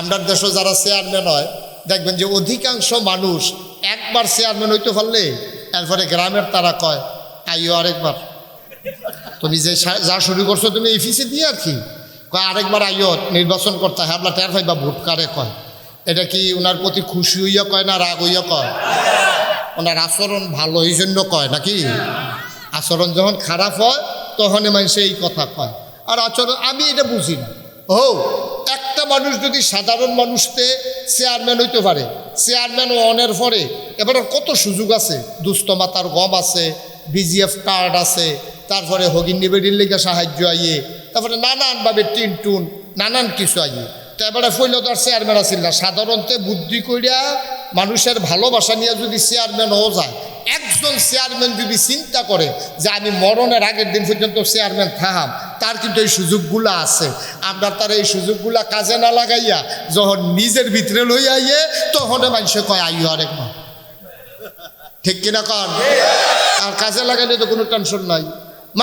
আমরা দেশে যারা চেয়ারম্যান হয় দেখবেন যে অধিকাংশ মানুষ একবার চেয়ারম্যান হইতে পারলে এরপরে গ্রামের তারা কয় আইও আরেকবার, তুমি যে যা শুরু করছো তুমি এই ফিসে দিয়ে আর কি কয় আরেকবার আইও নির্বাচন করতে হয়, আপনার টের পাই বা ভোট কারে কয়। এটা কি ওনার প্রতি খুশি হইয়া কয় না রাগ হইয়া কয়? ওনার আচরণ ভালো এই জন্য কয় নাকি? আচরণ যখন খারাপ হয় তখন মানুষ এই কথা কয়। আর আচরণ আমি এটা বুঝি না। ও একটা মানুষ যদি সাধারণ মানুষতে চেয়ারম্যান হইতে পারে, চেয়ারম্যান অনের পরে এবার কত সুযোগ আছে, দুস্থ মাতার গম আছে, বিজিএফ কার্ড আছে, তারপরে হগিন্নি বেডির লেগে সাহায্য আইয়ে, তারপরে নানানভাবে টিনটুন নানান কিছু আইয়ে। তো এবারে ফৈলদার চেয়ারম্যান আসিল না, সাধারণত বুদ্ধি করিয়া মানুষের ভালোবাসা নিয়ে যদি চেয়ারম্যান হয়ে যায়, একজন চেয়ারম্যান যদি চিন্তা করে যে আমি মরণের আগের দিন পর্যন্ত চেয়ারম্যান থাকাম, তার কিন্তু এই সুযোগগুলো আছে। আমরা তার এই সুযোগগুলা কাজে না লাগাইয়া যখন নিজের ভিতরে লই আইয়ে তখন মানুষে কয় আইও আরেকবার, ঠিক কিনা কন? আর কাজে লাগাইলে তো কোনো টেনশন নাই।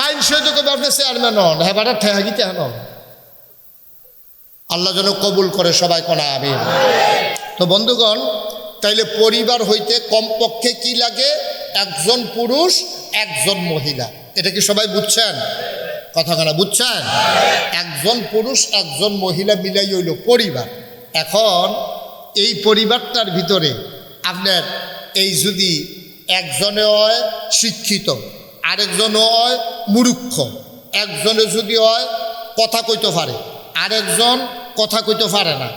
মানুষে তো কবে আপনি চেয়ারম্যান হন, হেবারে ঠেহাগিতে হন। আল্লাহ যেন কবুল করে সবাই কোনা আমিন। তো বন্ধুগণ, তাইলে পরিবার হইতে কমপক্ষে কি লাগে? একজন পুরুষ একজন মহিলা। এটা কি সবাই বুঝছেন? কথাখানা বুঝছেন? একজন পুরুষ একজন মহিলা মিলাই হইল পরিবার। এখন এই পরিবারটার ভিতরে আপনার এই যদি একজনে হয় শিক্ষিত, আরেকজন হয় মূর্খ, একজনে যদি হয় কথা কইতে পারে, আরেকজন কথা কইতে পারে না,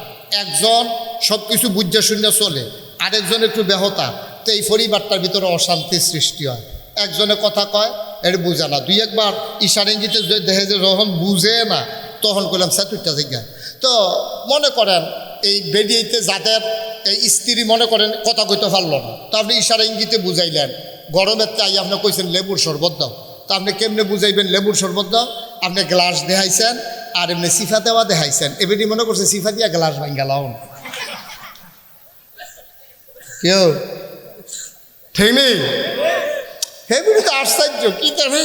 একজন সব কিছু বুঝে শুনে চলে, আরেকজন একটু বেহতা, তো এই পরিবারটার ভিতরে অশান্তির সৃষ্টি হয়। একজনে কথা কয় এটা বুঝে না, দুই একবার ইশারা ইঙ্গিতে দেখে যে যখন বুঝে না তখন করলাম স্যাতুরটা জায়গায়। তো মনে করেন এই বেডিয়েতে যাদের এই স্ত্রী মনে করেন কথা কইতে পারলো না, তো আপনি ইশারা ইঙ্গিতে বুঝাইলেন। গরমের তাই আপনি কইছেন লেবুর শরবত দাও, তো আপনি কেমনে বুঝাইবেন লেবুর শরবত দাও? আপনি গ্লাস দেখাইছেন আর এমনি সিফা দেওয়া দেখাইছেন, এবেদি মনে করছে সিফা দিয়া গ্লাস ভাঙ্গালাও কেউ, ঠিক নেই? হেবুড়ি তো আশ্চর্য কি তাহলে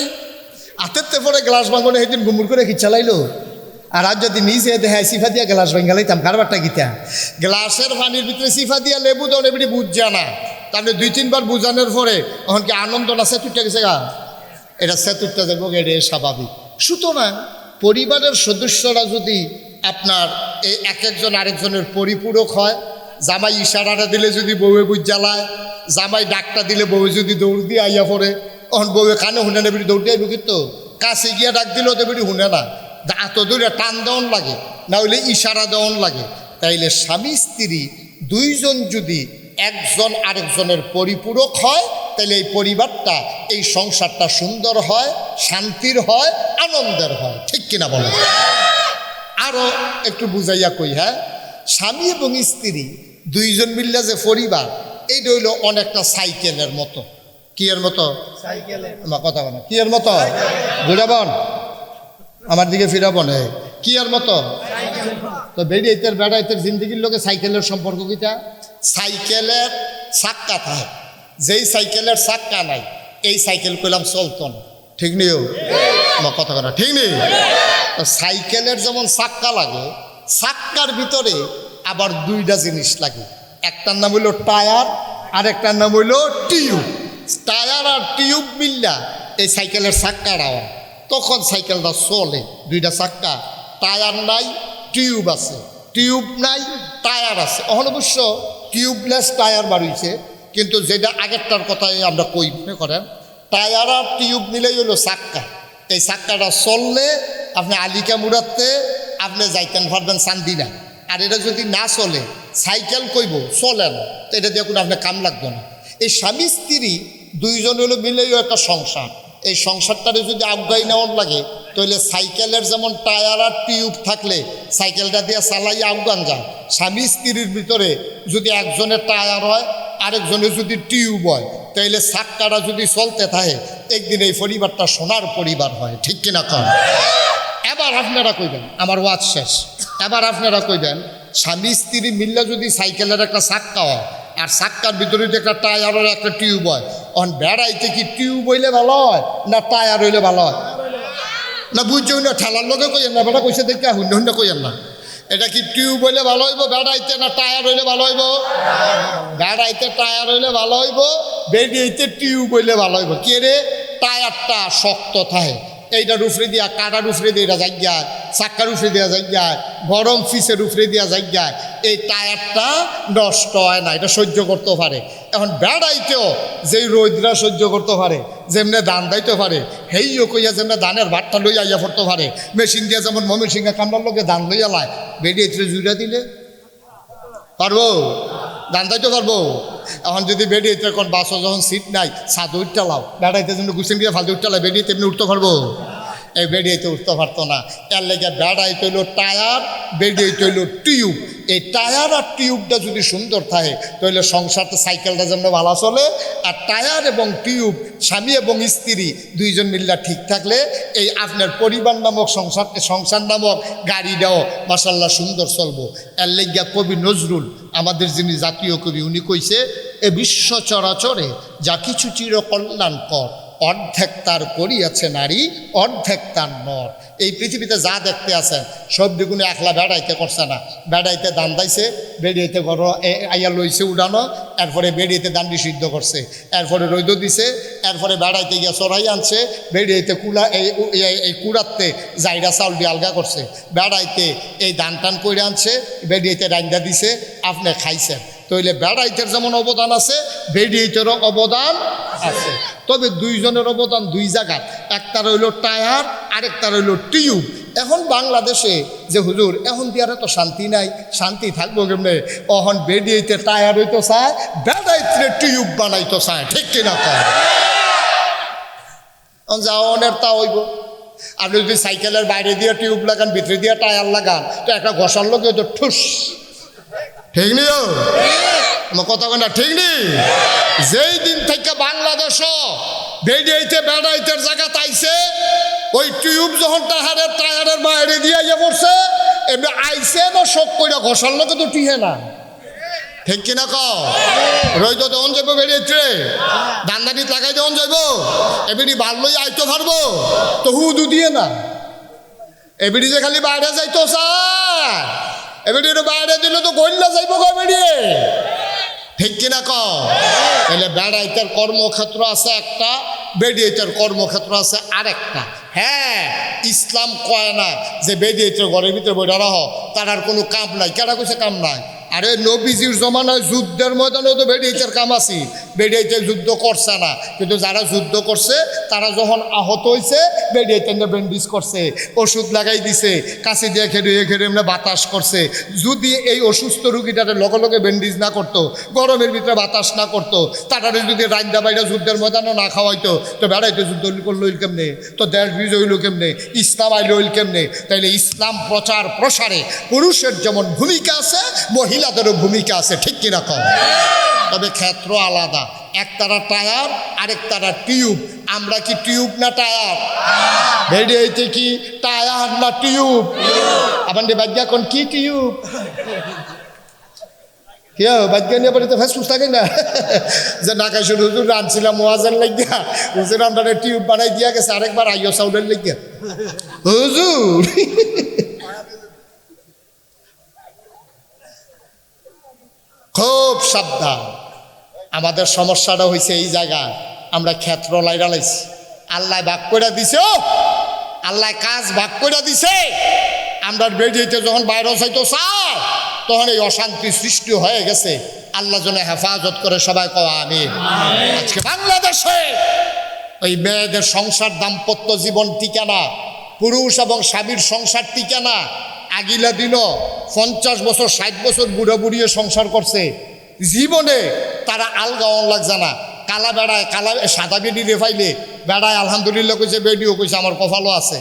হাতের পরে গ্লাস ভাঙনে সেদিন গুমুর করে কি চালাইলো। আর আজ যদি নিজে দেখায় সিফা দিয়া গ্লাস ভাঙ্গালাইতাম কারবারটা গীতা, গ্লাসের পানির ভিতরে সিফা দিয়া লেবু দাও এবারে বুঝছে না, তাহলে দুই তিনবার বুঝানোর পরে তখন কি আনন্দ না সেতুরটা গেছে গা, এটা সেতুরটা দেখবো এটা স্বাভাবিক। সুতরাং পরিবারের সদস্যরা যদি আপনার এই এক একজন আরেকজনের পরিপূরক হয়, জামাই ইশারাটা দিলে যদি বউয়ে বুঝ জ্বালায়, জামাই ডাকটা দিলে বউ যদি দৌড় দিয়ে আইয়া পড়ে, তখন বউয়ে কানে শুনে নেবি দৌড় দিয়ে কিন্তু কাছে গিয়া ডাক দিলেও দেবি শুনে না, এত দূরে টান দেওয়ান লাগে, না হইলে ইশারা দেওয়ান লাগে। তাইলে স্বামী স্ত্রী দুইজন যদি একজন আরেকজনের পরিপূরক হয়, তাহলে এই পরিবারটা এই সংসারটা সুন্দর হয়, শান্তির হয়, আনন্দের হয়, ঠিক কিনা বলেন? আরও একটু বুঝাইয়া কই, হ্যাঁ, স্বামী এবং স্ত্রী দুইজন মিললে যে পরিবার, এইটা হইল অনেকটা সাইকেলের মতো। কি এর মতো? আমার কথা বলে কি এর মতো? ঘুরাবন আমার দিকে ফিরাবন, কি এর মতো? তো বেড়াইতের বেড়াইতের জিন্দগির লোকে সাইকেলের সম্পর্ক কিটা? সাইকেলের চাক্কা থাকে, যেই সাইকেলের চাক্কা নাই এই সাইকেল কইলাম চলতো না, ঠিক নেই? আমার কথা কথা ঠিক নেই? তো সাইকেলের যেমন চাক্কা লাগে, চাক্কার ভিতরে আবার দুইটা জিনিস লাগে, একটার নাম হইল টায়ার আর একটার নাম হইল টিউব। টায়ার আর টিউব মিললা এই সাইকেলের চাক্কা রাওয়া, তখন সাইকেলটা চলে। দুইটা চাক্কা, টায়ার নাই টিউব আছে, টিউব নাই টায়ার আছে। এখন অবশ্য টিউবলেস টায়ার বাড়িয়েছে, কিন্তু যেটা আগেরটার কথাই আমরা কই মনে করেন, টায়ার আর টিউব মিলেই হলো চাক্কা। এই চাক্কাটা চললে আপনি আলিকা মুড়াতে আপনি যাইতেন পারবেন চান্দিনা। আর এটা যদি না চলে সাইকেল কইব চলে না, তো এটা দিয়ে কোনো আপনার কাম লাগবে না। এই স্বামী স্ত্রী দুইজন হলো মিলেই একটা সংসার। এই সংসারটারে যদি আগাই নেওয়ার লাগে, তাহলে সাইকেলের যেমন টায়ার আর টিউব থাকলে সাইকেলটা দিয়ে চালাইয়া আগান যায়, স্বামী স্ত্রীর ভিতরে যদি একজনের টায়ার হয় আরেকজনের যদি টিউব হয়, তাইলে চাক্কাটা যদি চলতে থাকে একদিন এই পরিবারটা সোনার পরিবার হয়, ঠিক কিনা কন? এবার আপনারা কইবেন, আমার ওয়াজ শেষ, এবার আপনারা কইবেন স্বামী স্ত্রী মিললে যদি সাইকেলের একটা চাক্কা হয় আর চাক্কার ভিতরে যদি একটা টায়ারের একটা টিউব হয়, অন বেড়াইতে কি টিউব হইলে ভালো হয় না টায়ার হইলে ভালো হয়? না বুঝছেন না, ঠেলার লোকে কইেন না, বেড়া কইসে দেখে হুন্ডা হুন্ডা কইেন না। এটা কি টিউব হইলে ভালো হইব বেড়াইতে, না টায়ার হইলে ভালো হইব? বেড়াইতে টায়ার হইলে ভালো হইব, বেরিয়েতে টিউব হইলে ভালো হইব। কে রে? টায়ারটা শক্ত থাকে, এইটার উফরে দিয়া কাটার উফরে দিয়ে এটা জায়গায়, চাক্কার উফরে দেওয়া জায়গায়, গরম ফিসের উফরে দেওয়া জায়গায়, এই টায়ারটা নষ্ট হয় না, এটা সহ্য করতে পারে। এখন বেড়াইতেও যেই রোদরা সহ্য করতে পারে, যেমনি ধান দাইতে পারে, হেইও কইয়া যেমনি ধানের ভাতটা লইয়া আইয়া পড়তে পারে, মেশিন দিয়া যেমন ময়মনসিংহে কামড়ার লোকে ধান লইয়া লায়, বেরিয়েছে জুড়া দিলে পারবো? ধান দাইতে পারবো? এখন যদি বেরিয়েছে কোন বাসও যখন সিট নাই, ছাদ উঠতে লাও, বেড়াইতে যেমন গুছিয়ে দিয়ে ফালতু উঠতে লাই, বেরিয়ে তেমনি উঠতে পারবো? এই বেরিয়েতে উঠতে পারতো না। এর লেগে বেড়াই তৈল টায়ার, বেরিয়ে তৈল টিউব। এই টায়ার আর টিউবটা যদি সুন্দর থাকে তাহলে সংসারটা, সাইকেলটা যেমন ভালো চলে। আর টায়ার এবং টিউব, স্বামী এবং স্ত্রী দুইজন মিল্লা ঠিক থাকলে এই আপনার পরিবার নামক সংসার নামক গাড়িটাও মাশাল্লাহ সুন্দর চলবো। এর লেগে কবি নজরুল, আমাদের যিনি জাতীয় কবি, উনি কইছে, এ বিশ্ব চরাচরে যা কিছু চির কল্যাণকর, অর্ধেক তার করিয়াছে নারী, অর্ধেক তার নর। এই পৃথিবীতে যা দেখতে আছেন সব দিগুণে একলা বেড়াইতে করছে না। বেড়াইতে দান দাইছে, বেরিয়েতে ঘর আইয়া লইছে উড়ানো, এরপরে বেরিয়েতে দান্ডি সিদ্ধ করছে, এরপরে রৈদ দিছে, এরপরে বেড়াইতে গিয়া চড়াই আনছে, বেরিয়েতে কুলা এই কুড়াতে জাইরা চাউল দিয়ে আলগা করছে, বেড়াইতে এই দান টান করে আনছে, বেরিয়েতে রান্দা দিছে, আপনি খাইছেন। তাইলে বেড়াইতের যেমন অবদান আছে, বেরিয়েতেরও অবদান আছে। তবে দুইজনের অবদান দুই জায়গায়, একটার হইল টায়ার, আরেকটার হইল টিউব। এখন বাংলাদেশে যে হুজুর এখন দিয়ারে তো শান্তি নাই, শান্তি থাকবো কেমনে? অহন বেরিয়েতে টায়ার হইতো চায়, বেড়াইতে টিউব বানাইতো চায়, ঠিক কিনা? যাওয়ানের তা হইব। আপনি যদি সাইকেলের বাইরে দিয়ে টিউব লাগান, ভিতরে দিয়ে টায়ার লাগান, তো একটা ঘষার লোক তো ঠুস, ঠিক নি? আমার কথা না ঠিক নি? যেই দিন থেকে বাংলাদেশও বেরিয়েতে বেড়াইতের জায়গা তাইছে, ওই টিউব যখন টায়ারের বাইরে দিয়ে ইয়ে পড়ছে, এমনি আইসে না শোক করে ঘষার লোকে তো টিহে না, ঠিক কিনা? রইত দেওয়ান যাবো, বেরিয়েছে ধান্দাটি লাগাই দেওয়ান যাইব, এমনি ভালোই আইতে পারবো তো হুদু দিয়ে না, এমনি যে খালি বাইরে যাইতো চায়, এমনি বাইরে দিলে তো গল্লা যাইব গো বেরিয়ে, ঠিক কিনা? তাহলে বেড়াইতের কর্মক্ষেত্র আছে একটা, বেডিয়েতের কর্মক্ষেত্র আছে আরেকটা। হ্যাঁ, ইসলাম কয় না যে বেডিয়েতের ঘরের ভিতরে বইটা রাহ, তার আর কোনো কাম নাই। কেনা কইছে কাম নাই? আরে নবীজির জমানায় যুদ্ধের ময়দানেও তো বেডিয়েতের কাম আছে, বেডিয়েতে যুদ্ধ করছে না, কিন্তু যারা যুদ্ধ করছে তারা যখন আহত হয়েছে, বেডিয়েতে ব্যান্ডেজ করছে, ওষুধ লাগাই দিছে, কাছে দিয়ে খেড়ে এমনি বাতাস করছে। যদি এই অসুস্থ রুগীটারে লগে লগে ব্যান্ডেজ না করতো, গরমের ভিতরে বাতাস না করতো, তারা যদি রান্দা বাইরে যুদ্ধের ময়দানও না খাওয়াইতো, তো বেড়াইতে যুদ্ধ করলো কেমনে? তো দেশ বিজয় হইল কেমনে? ইসলাম আইল হইল কেমনে? তাইলে ইসলাম প্রচার প্রসারে পুরুষের যেমন ভূমিকা আছে, মহিলাদেরও ভূমিকা আছে, ঠিক কিনা? তবে ক্ষেত্র আলাদা, একতারা টায়ার, আরেকতারা টিউব। আমরা কি টিউব না টায়ার? বেরিয়েছে কি টায়ার না টিউব? আপনাদের বাজ্ঞা কোন কি টিউব? কেউ বাজ্ঞা নিয়ে পরে তো ফেসবুক থাকে না যে নাকাই শুধু হুজুর রানছিলাম মোয়াজের লাগিয়া, হুজুর আমরা টিউব বানাই দিয়া গেছে, আরেকবার আইও সাউন্ডের লাগিয়া হুজুর। খুব সাবধান। আমাদের সমস্যাটা হয়েছে এই জায়গায়, আমরা ক্ষেত্র লাইরা লাইছি। আল্লাহ ভাগ করে দিছে, আল্লাহ কাজ ভাগ করে দিছে। আমরা বেরিয়েতে যখন বাইরে যাইতো চাই, তখন এই অশান্তি সৃষ্টি হয়ে গেছে। আল্লাহ যেন হেফাজত করে, সবাই কওয়া আমিন। আজকে বাংলাদেশে ওই মেয়েদের সংসার, দাম্পত্য জীবন টিকে না, পুরুষ এবং স্বামীর সংসার টিকে না। আগিলা দিনও 50 বছর 60 বছর বুড়ো বুড়িয়ে সংসার করছে, জীবনে তারা আলগা লাগছে না। কালা বেড়ায়, কালা সাদা বেডি রে ফাইলে বেড়ায় আলহামদুলিল্লাহ কইছে, বেডিও কইছে আমার কপালও আছে।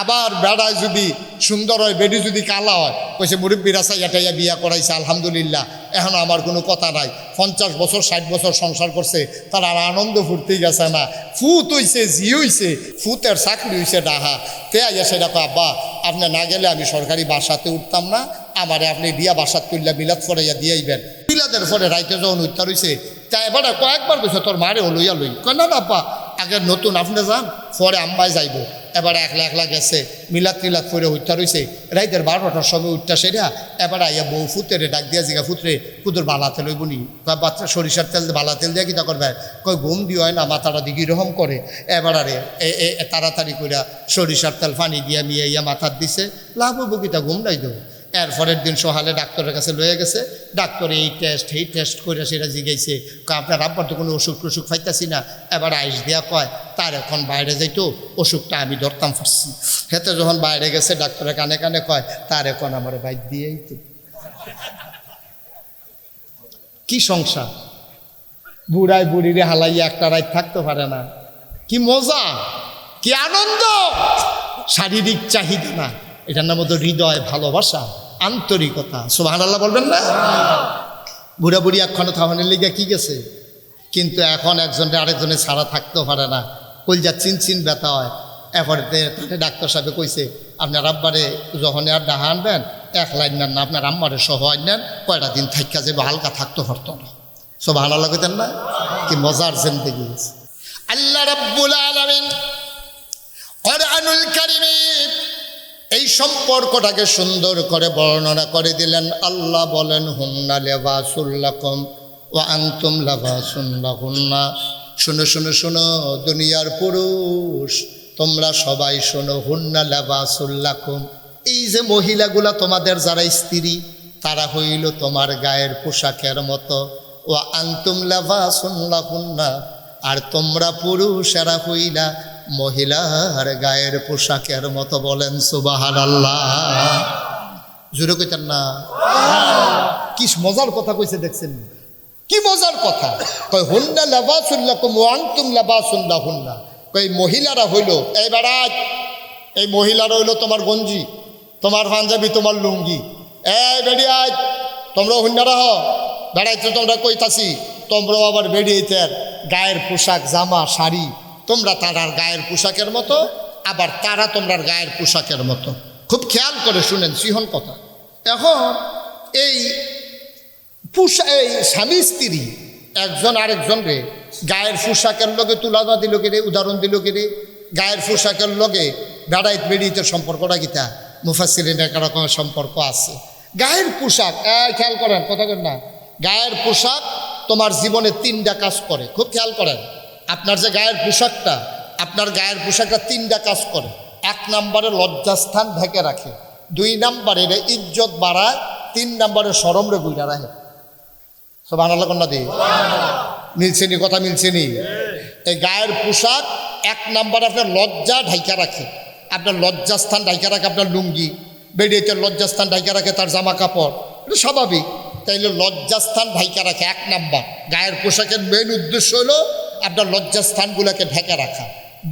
আবার বেড়ায় যদি সুন্দর হয়, বেডি যদি কালা হয়, কইছে মুরব্বীরা চাইয়া বিয়া করাইছে আলহামদুলিল্লাহ, এখন আমার কোনো কথা নাই। 50 বছর 60 বছর সংসার করছে, তারা আর আনন্দ ফুর্তি গেছে না। ফুত হইছে, জি হইছে, ফুতের চাকরি হইছে ডাহা। তে আইয়া সেটা কো, আব্বা আপনি না গেলে আমি সরকারি বাসাতে উঠতাম না, আমারে আপনি বিয়া বাসাত তুললে মিলাদ ফরাইয়া দিয়াইবেন। মিলাদের পরে রাইতে যখন উত্তর হইছে, তাই এবার কয়েকবার কইছে তোর মারে লইয়া লই। কয় না আব্বা, আগে নতুন আপনি যান, পরে আম্মাই যাইব। এবারে একলা একলা গেছে মিলাদ টিলাদ করে উঠতে রয়েছে রাইতের 12টার সময় উঠটা সেটা এবার আইয়া বউ ফুতেরে ডাক দিয়া জিগা ফুতরে কুদুর বালা তেল হইবনি বাচ্চা সরিষার তেল বালা তেল দিয়ে কিতা করবে কই ঘুম দিয়ে হয় না মাথাটা দিকে এরকম করে এবার আরে তাড়াতাড়ি করে সরিষার তেল পানি দিয়া মিয়া মাথার দিছে লাভ হবো কিতা ঘুম নাই দেবো এরপরের দিন সকালে ডাক্তারের কাছে লয়ে গেছে ডাক্তার এই টেস্ট করে সেটা জিগাইছে আপনার আব্বার তো কোনো অসুখ টসুখ পাইতাছি না এবার আইস দিয়া কয় তার এখন বাইরে যাইতো অসুখটা আমি ধরতাম পারছি হেতে যখন বাইরে গেছে ডাক্তারের কানে কানে কয় তার এখন আমার বাইর দিয়েই তো কি সংসার বুড়ায় বুড়িরে হালাইয়া একটা রাত থাকতে পারে না কি মজা কি আনন্দ শারীরিক চাহিদা না এটার নাম তো হৃদয় ভালোবাসা আন্তরিকতা সুবহানাল্লাহ বলবেন না বুড়া বুড়ি একখানে থামানের লেগে কি গেছে কিন্তু এখন একজনের আরেকজনের ছাড়া থাকতেও পারে না কলজা চিনচিন ব্যথা হয় এরপরে তাকে ডাক্তার সাহেব কইছে আপনার আব্বারে যখন আর ডাহা আনবেন এক লাইন নেন না আপনার আম্মারে সহ নেন কয়টা দিন থাইকা যাবে হালকা থাকতে পারতো না সুবহানাল্লাহ কইতেন না কি মজার জিন্দেগি আল্লাহ রাব্বুল আলামিন কোরআনুল কারীমে এই সম্পর্কটাকে সুন্দর করে বর্ণনা করে দিলেন আল্লাহ বলেন হুন্না লিবাসুল লাকুম ওয়া আনতুম লিবাসুন লাহুন্না শুনো শুনো শুনো দুনিয়ার পুরুষ তোমরা সবাই শোনো হুন্না লিবাসুল লাকুম এই যে মহিলাগুলা তোমাদের যারা স্ত্রী তারা হইল তোমার গায়ের পোশাকের মতো ওয়া আনতুম লিবাসুন লাহুন্না আর তোমরা পুরুষেরা হইলা মহিলার গায়ের পোশাকের মতো বলেন সুবহানাল্লাহ জোরে কইতেন না কি মজার কথা কইছে দেখছেন কি মজার কথা কই হুন্না লিবাসুল লাকুম ওয়া আনতুম লিবাসুন লাহুন্না কই মহিলারা হইল এই বারাত এই মহিলারা হইল তোমার গঞ্জি তোমার পাঞ্জাবি তোমার লুঙ্গি এই বেড়িয়াই তোমরা হুন্নারা হ বেড়াইতে তোমরা কইতাছি তোমরাও আবার বেড়িয়েতে গায়ের পোশাক জামা শাড়ি তোমরা তারার গায়ের পোশাকের মতো আবার তারা তোমরার গায়ের পোশাকের মতো খুব খেয়াল করে শুনেন সিহন কথা এখন এই স্বামী স্ত্রী একজন আরেকজনরে গায়ের পোশাকের লগে তুলনা দিল কেরে উদাহরণ দিল কেরে গায়ের পোশাকের লগে বেড়াইত বেড়িতে সম্পর্কটা কিতা মুফাসসিরিন এক রকমের সম্পর্ক আছে গায়ের পোশাক খেয়াল করেন কথা কেন না গায়ের পোশাক তোমার জীবনে 3টা কাজ করে খুব খেয়াল করেন আপনার যে গায়ের পোশাকটা আপনার গায়ের পোশাকটা 3টা কাজ করে 1 নম্বরে লজ্জাস্থান ঢেকে রাখে 2 নম্বরে ইজ্জত বাড়ায় 3 নম্বরে শরম রে বুইরা রাখে সুবহানাল্লাহ কন্যা দি মিলছেনি কথা মিলছেনি এই গায়ের পোশাক 1 নম্বরে আপনার লজ্জা ঢাইকা রাখে আপনার লজ্জাস্থান ঢাইকা রাখে আপনার লুঙ্গি বেডিতে লজ্জাস্থান ঢাইকা রাখে তার জামা কাপড় এটা স্বাভাবিক তাইলে লজ্জাস্থান ঢাইকা রাখে 1 নম্বর গায়ের পোশাকের মেন উদ্দেশ্য হলো আপনার লজ্জাস্থানগুলোকে ঢেকে রাখা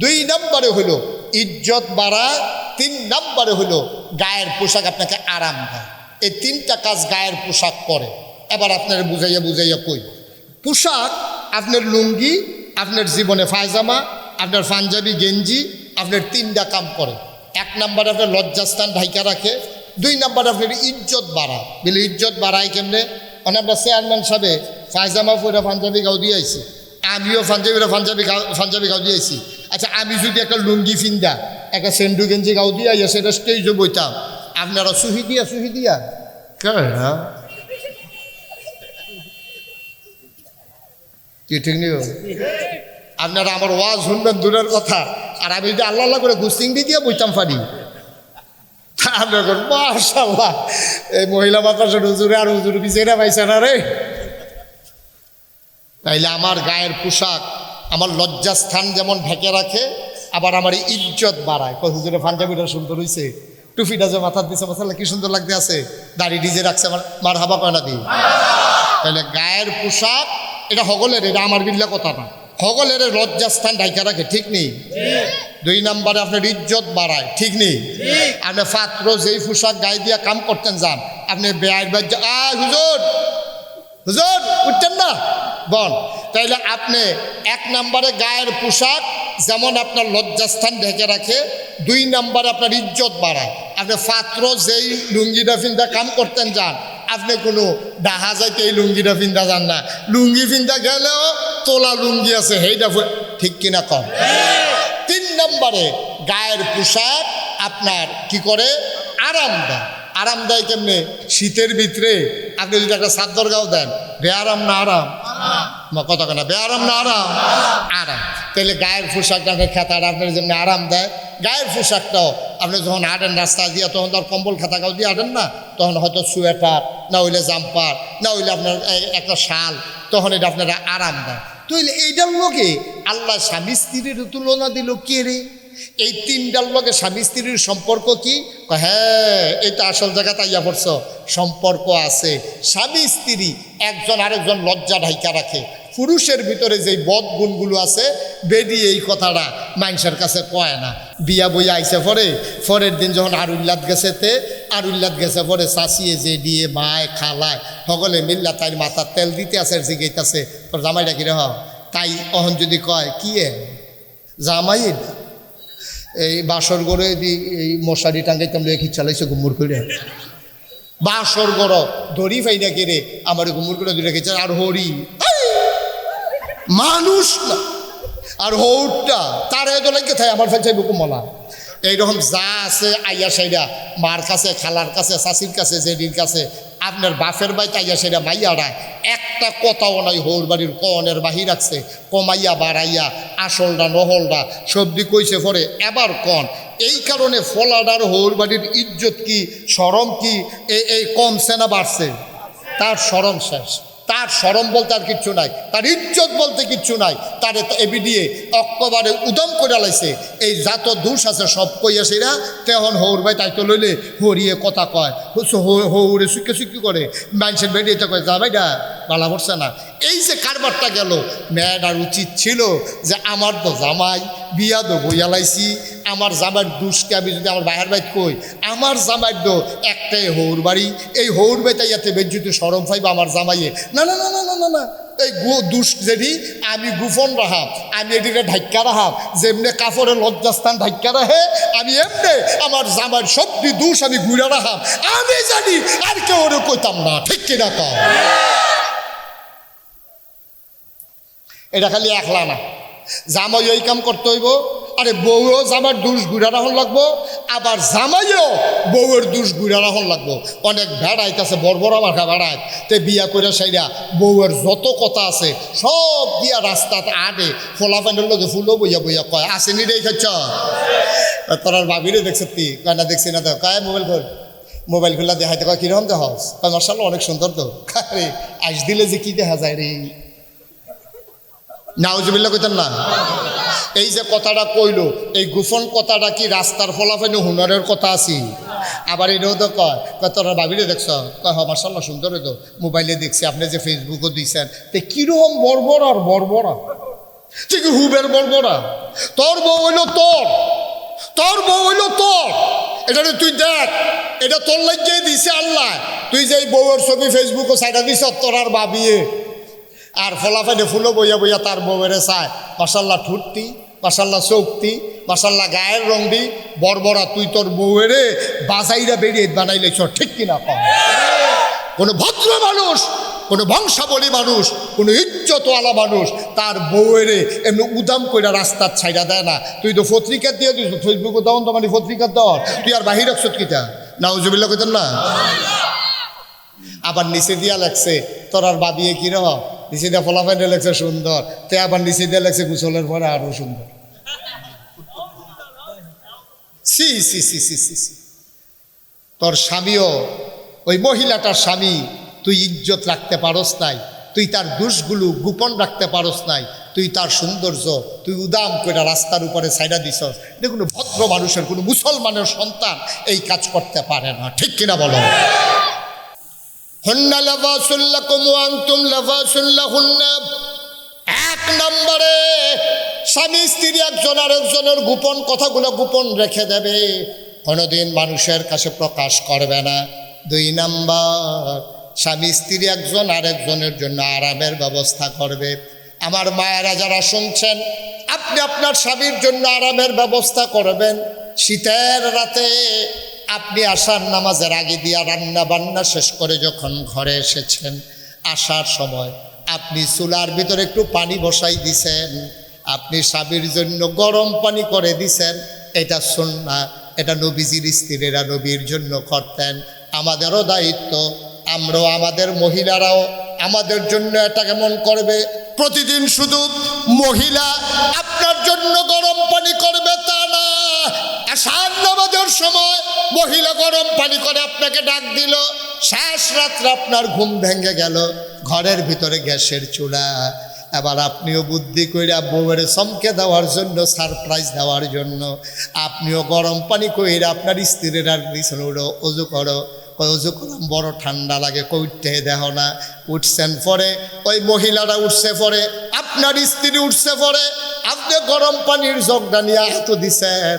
2 নম্বরে হলো ইজ্জত বাড়ায় 3 নম্বরে হলো গায়ের পোশাক আপনাকে আরাম দেয় এই 3টা কাজ গায়ের পোশাক করে এবার আপনার বুঝাইয়া বুঝাইয়া কই পোশাক আপনার লুঙ্গি আপনার জীবনে পায়জামা আপনার পাঞ্জাবি গেঞ্জি আপনার 3টা কাম করে 1 নম্বরে আপনার লজ্জাস্থান ঢাইকা রাখে 2 নম্বরে আপনার ইজ্জত বাড়ায় বলে ইজ্জত বাড়ায় কেমনে আমরা চেয়ারম্যান সাহেবে পায়জামা পরে পাঞ্জাবি গাও দিয়ে আইছি আমিও পাঞ্জাবি গাও দিয়েছি আচ্ছা আমি যদি একটা লুঙ্গি ফিন্দা একটা সেন্ডু গেঞ্জি গাও দিয়ে আইয়া সেটা স্টেজে বইতাম আপনারা সুহি দিয়া কি ঠিক নিও আপনারা আমার ওয়াজ শুনবেন দূরের কথা আর আমি যদি আল্লাহ করে গুস্তিংডি দিয়ে বইতাম পারি মাশাআল্লাহ এই মহিলা মাদ্রাসার হুজুরে আর হুজুর পিছিয়ে পাইছে না রে তাইলে আমার গায়ের পোশাক আমার লজ্জাস্থান যেমন ঢেকে রাখে আবার আমার ইজ্জত বাড়ায় কই হুজুরের পাঞ্জাবিটা সুন্দর হইছে টুপিটা যে মাথার দিছে মাশাআল্লাহ কি সুন্দর লাগতে আছে দাড়ি ডিজে রাখছে আমার মারহাবা কয় না দি তাহলে গায়ের পোশাক এটা হগলের এটা আমার বিল্লা কথা না হগলের লজ্জাস্থান ঢাইকা রাখে ঠিক নেই 2 নম্বরে আপনার ইজ্জত বাড়ায় ঠিক নেই আপনি পাত্র যেই পোশাক গায়ে দিয়া কাম করতেন যান আপনি বেআইন বাজ্য হুজুর হুজুর উঠতেন না বল তাইলে আপনি 1 নম্বরে গায়ের পোশাক যেমন আপনার লজ্জাস্থান ঢেকে রাখে 2 নম্বরে আপনার ইজ্জত বাড়ায় আপনি পাত্র যেই লুঙ্গিটা ফিন্দা কাম করতেন যান আপনি কোনো ডাহা যাইতে এই লুঙ্গিটা ফিন্দা যান না লুঙ্গি ফিন্দা গেলেও তোলা লুঙ্গি আছে সেইটা ঠিক কিনা কম 3 নম্বরে গায়ের পোশাক আপনার কি করে আরাম দেয়। আরাম দেয় কেমনে? শীতের ভিতরে আপনি যদি একটা চাদর গাও দেন, বেআরাম না আরাম? কথা কেনা বেআরাম না আরাম? আরাম। তাহলে গায়ের পোশাকটা আপনার খেতাটা আপনার জন্য আরাম দেয়। গায়ের পোশাকটাও আপনি যখন হাঁটেন রাস্তা দিয়ে, তখন তো আর কম্বল খাতা গাও দিয়ে হাঁটেন না, তখন হয়তো সোয়েটার, না হইলে জাম্পার, না হইলে আপনার একটা শাল, তখন এটা আপনারা আরাম দেয়। তাহলে এইটার লোকে আল্লাহ স্বামী স্ত্রীর তুলনা দিল কে রে? এই তিনটার লগে স্বামী স্ত্রীর সম্পর্ক কি? হ্যাঁ, এটা আসল জায়গা তাইয়া পড়ছ, সম্পর্ক আছে। স্বামী স্ত্রী একজন আরেকজন লজ্জা ঢাইকা রাখে। পুরুষের ভিতরে যেই বদ গুণগুলো আছে, বেডি এই কথাটা মানুষের কাছে কয় না। বিয়া বইয়া আইসে পরের দিন যখন আরুল্লাদ গেছে পরে চাষিয়ে যে দিয়ে মায় খালায় সকলে মিল্লা তাই মাথার তেল দিতে আছে, জিগাইতেছে তোর জামাইটা কিরে হ। তাই অহন যদি কয় কি জামাই এটা এই বাসর গড়ে এই মশারি টাঙ্গাইতাম লয়ে কি চালাইছে গুমুর করে, বাসর গড় ধরি ফাই না কেড়ে আমার গুমুর করে ধরে রেখেছে। আর হরি মানুষ না, আর হৌরটা তার এত লাগে থাকে আমার ফেলছে বুকুমলা। এইরকম যা আছে আইয়া সাইডা মার কাছে, খালার কাছে, চাষির কাছে, জেডির কাছে, আপনার বাপের বাড়িতে আইয়া সেটা মাইয়াড়ায় একটা কথাও নাই। হৌর বাড়ির কনের বাহির রাখছে, কমাইয়া বাড়াইয়া আসলটা নহলটা সবদি কইছে পরে এবার কন। এই কারণে ফলাডার হৌর বাড়ির ইজ্জত কি, শরম কি এই কমছে না বাড়ছে? তার শরম শেষ। তার শরম বলতে আর কিচ্ছু নাই, তার ইজ্জত বলতে কিচ্ছু নাই। তারে এবি দিয়ে অক্কবারে উদম করে লাইছে। এই যত দোষ আছে সব কইয়া সেরা তেহন হৌর ভাই তাই তো লইলে হরিয়ে কথা কয়, হৌরে সুখি করে মানুষের বেরিয়ে কয় যা ভাইটা বালা পড়ছে না। এই যে কারবারটা গেল, মেয়েটার উচিত ছিল যে আমার তো জামাই বিয়া দো বইয়া লাইছি, আমার জামাইয়ের দুষকে আমি যদি আমার বাহের বাইত কই, আমার জামাইয়ের দো একটাই হৌর বাড়ি, এই হৌর বাড়িতে ইয়াতে বেজ্জুতে সরম পাইবা আমার জামাইয়ে। না না না না না না না, এই দুষ যদি আমি গোপন রাহাম, আমি এদিকে ঢাক্কা রাহাম, যেমনি কাপড়ের লজ্জাস্থান ঢাক্কা রাখে, আমি এমনি আমার জামাইয়ের সবটি দুষ আমি ঘুরে রাহাম। আমি জানি আর কেউ ওরে কইতাম না, ঠিক কিনা কও? এটা খালি একলা না, জামাই এই কাম করতে হইব। আরে বউও জামার দুষ ঘুরা রাখুন লাগবো, আবার জামাইও বউয়ের দুষ ঘুরা রাখুন লাগবো। অনেক ভেড়াইতেছে, বড় মাখা ভেড়ায় তে বিয়া করে সাইরা বউয়ের যত কথা আছে সব দিয়া রাস্তাতে আডে ফোলা প্যান্ডের লোকে ফুলো বইয়া বইয়া কয় আসেনি রে খাচ্ছ তোর ভাবিরে দেখছে তুই কয় না দেখছি না, তো কয় মোবাইল খুললা দেখাইতে কয় কিরকম দেখাস, কয় মার্শাল্লাহ অনেক সুন্দর তো। আরে আইস দিলে যে কি দেখা যায় রে, নাউজুবিল্লাহ কইতেন না। এই যে কথাটা কইল, এই গোপন কথাটা কি রাস্তার ফলাফানি হুনারের কথা আছি? আবার এটাও তো কয় তোরা ভাবিলে দেখছ, কয় হ মার্শাল্লাহ সুন্দর তো, মোবাইলে দেখছি, আপনি যে ফেসবুকও দিচ্ছেন, তো কিরকম বর্বরা ঠিক হুবের বর্বরা। তোর বউ হইল তোর বউ হইল তোর, এটা তুই দেখ, এটা তোর লাগিয়ে দিছে আল্লাহ। তুই যে বউয়ের ছবি ফেসবুকও সাইডা দিছ তোর আর ভাবিয়ে, আর ফলাফাইনে ফুলো বইয়া বইয়া তার বউয়েরে চায়, মাশাল্লাহ ঠুটতি, মাশাল্লাহ চৌকতি, মাশাল্লাহ গায়ের রং দি বর্বরা। তুই তোর বউয়েরে বাজাইরা বেরিয়ে বানাইলেছ, ঠিক কিনা কম? কোনো ভদ্র মানুষ, কোনো বংশাবলী মানুষ, কোনো ইজ্জতওয়ালা মানুষ তার বউয়েরে এমনি উদাম কইরা রাস্তার ছাইড়া দেয় না। তুই তো পত্রিকা দিয়ে দিস, ফেসবুকে দেওয়ান তো মানে পত্রিকার দেওয়ার, তুই আর বাহির রাখছ কিটা? নাউজুবিল্লাহ কইতেন না। আবার নিচে দিয়া লাগছে তোর আর বাবিয়ে কিরহ, নিচে দিয়ে ফলাফাইনে লাগছে সুন্দর, তে আবার নিচে দিয়ে লাগছে গোসলের পরে আরো সুন্দর। সি সি সি সি সি সি, তোর স্বামীও ওই মহিলাটার স্বামী, তুই ইজ্জত রাখতে পারস নাই, তুই তার দোষগুলো গোপন রাখতে পারস নাই, তুই তার সৌন্দর্য তুই উদাম করে রাস্তার উপরে ছাইড়া দিছস। এটা কোনো ভদ্র মানুষের, কোনো মুসলমানের সন্তান এই কাজ করতে পারে না, ঠিক কিনা বলো? হুন্না লিবাসুল লাকুম ওয়া আনতুম লিবাসুল লাহুন্না। এক নম্বরে স্বামী স্ত্রী একজন আরেকজনের গোপন কথাগুলো গোপন রেখে দেবে, কোনোদিন মানুষের কাছে প্রকাশ করবে না। 2 নাম্বার, স্বামী স্ত্রী একজন আরেকজনের জন্য আরামের ব্যবস্থা করবে। আমার মায়েরা যারা শুনছেন, আপনি আপনার স্বামীর জন্য আরামের ব্যবস্থা করবেন। শীতের রাতে আপনি আসার নামাজের আগে দিয়া রান্না বান্না শেষ করে যখন ঘরে এসেছেন, আসার সময় আপনি চুলার ভিতরে একটু পানি বসাই দিছেন, আপনি স্বামীর জন্য গরম পানি করে দিছেন, এটা সুন্নাহ, এটা নবীজির স্ত্রীরা নবীর জন্য করতেন। আমাদেরও দায়িত্ব, আমরাও আমাদের মহিলারাও আমাদের জন্য এটা কেমন করবে। প্রতিদিন শুধু মহিলা আপনার জন্য গরম পানি করবে তা না, আসার নামাজের সময় মহিলা গরম পানি করে আপনাকে ডাক দিল, শেষ রাত্রে আপনার ঘুম ভেঙে গেল, ঘরের ভিতরে গ্যাসের চুলা, এবার আপনিও বুদ্ধি কইরা বউয়ের চমকে দেওয়ার জন্য, সারপ্রাইজ দেওয়ার জন্য আপনিও গরম পানি কইরা আপনার স্ত্রীর আর পিছনে উঠো, অজু করো। অজু করলাম, বড় ঠান্ডা লাগে, কইতে দেহ না। উঠছেন পরে, ওই মহিলারা উঠছে পরে, আপনার স্ত্রী উঠছে পরে, আপনি গরম পানির জগটা নিয়ে হাত দিছেন,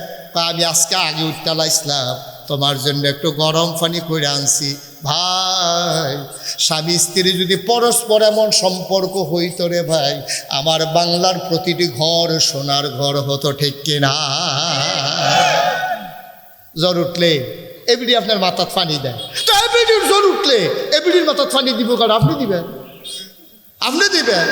আমি আজকে আগে উঠতে লাইছিলাম, তোমার জন্য একটু গরম পানি করে আনছি। ভাই, স্বামী স্ত্রী যদি পরস্পর এমন সম্পর্ক হইতো রে ভাই, আমার বাংলার প্রতিটি ঘর সোনার ঘর হতো, ঠিক কিনা? জ্বর উঠলে এবিডি আপনার মাথার পানি দেয়, তো এবিডির জ্বর উঠলে এবিডির মাথার পানি দিব, কারণ আপনি দিবেন, আপনি দিবেন।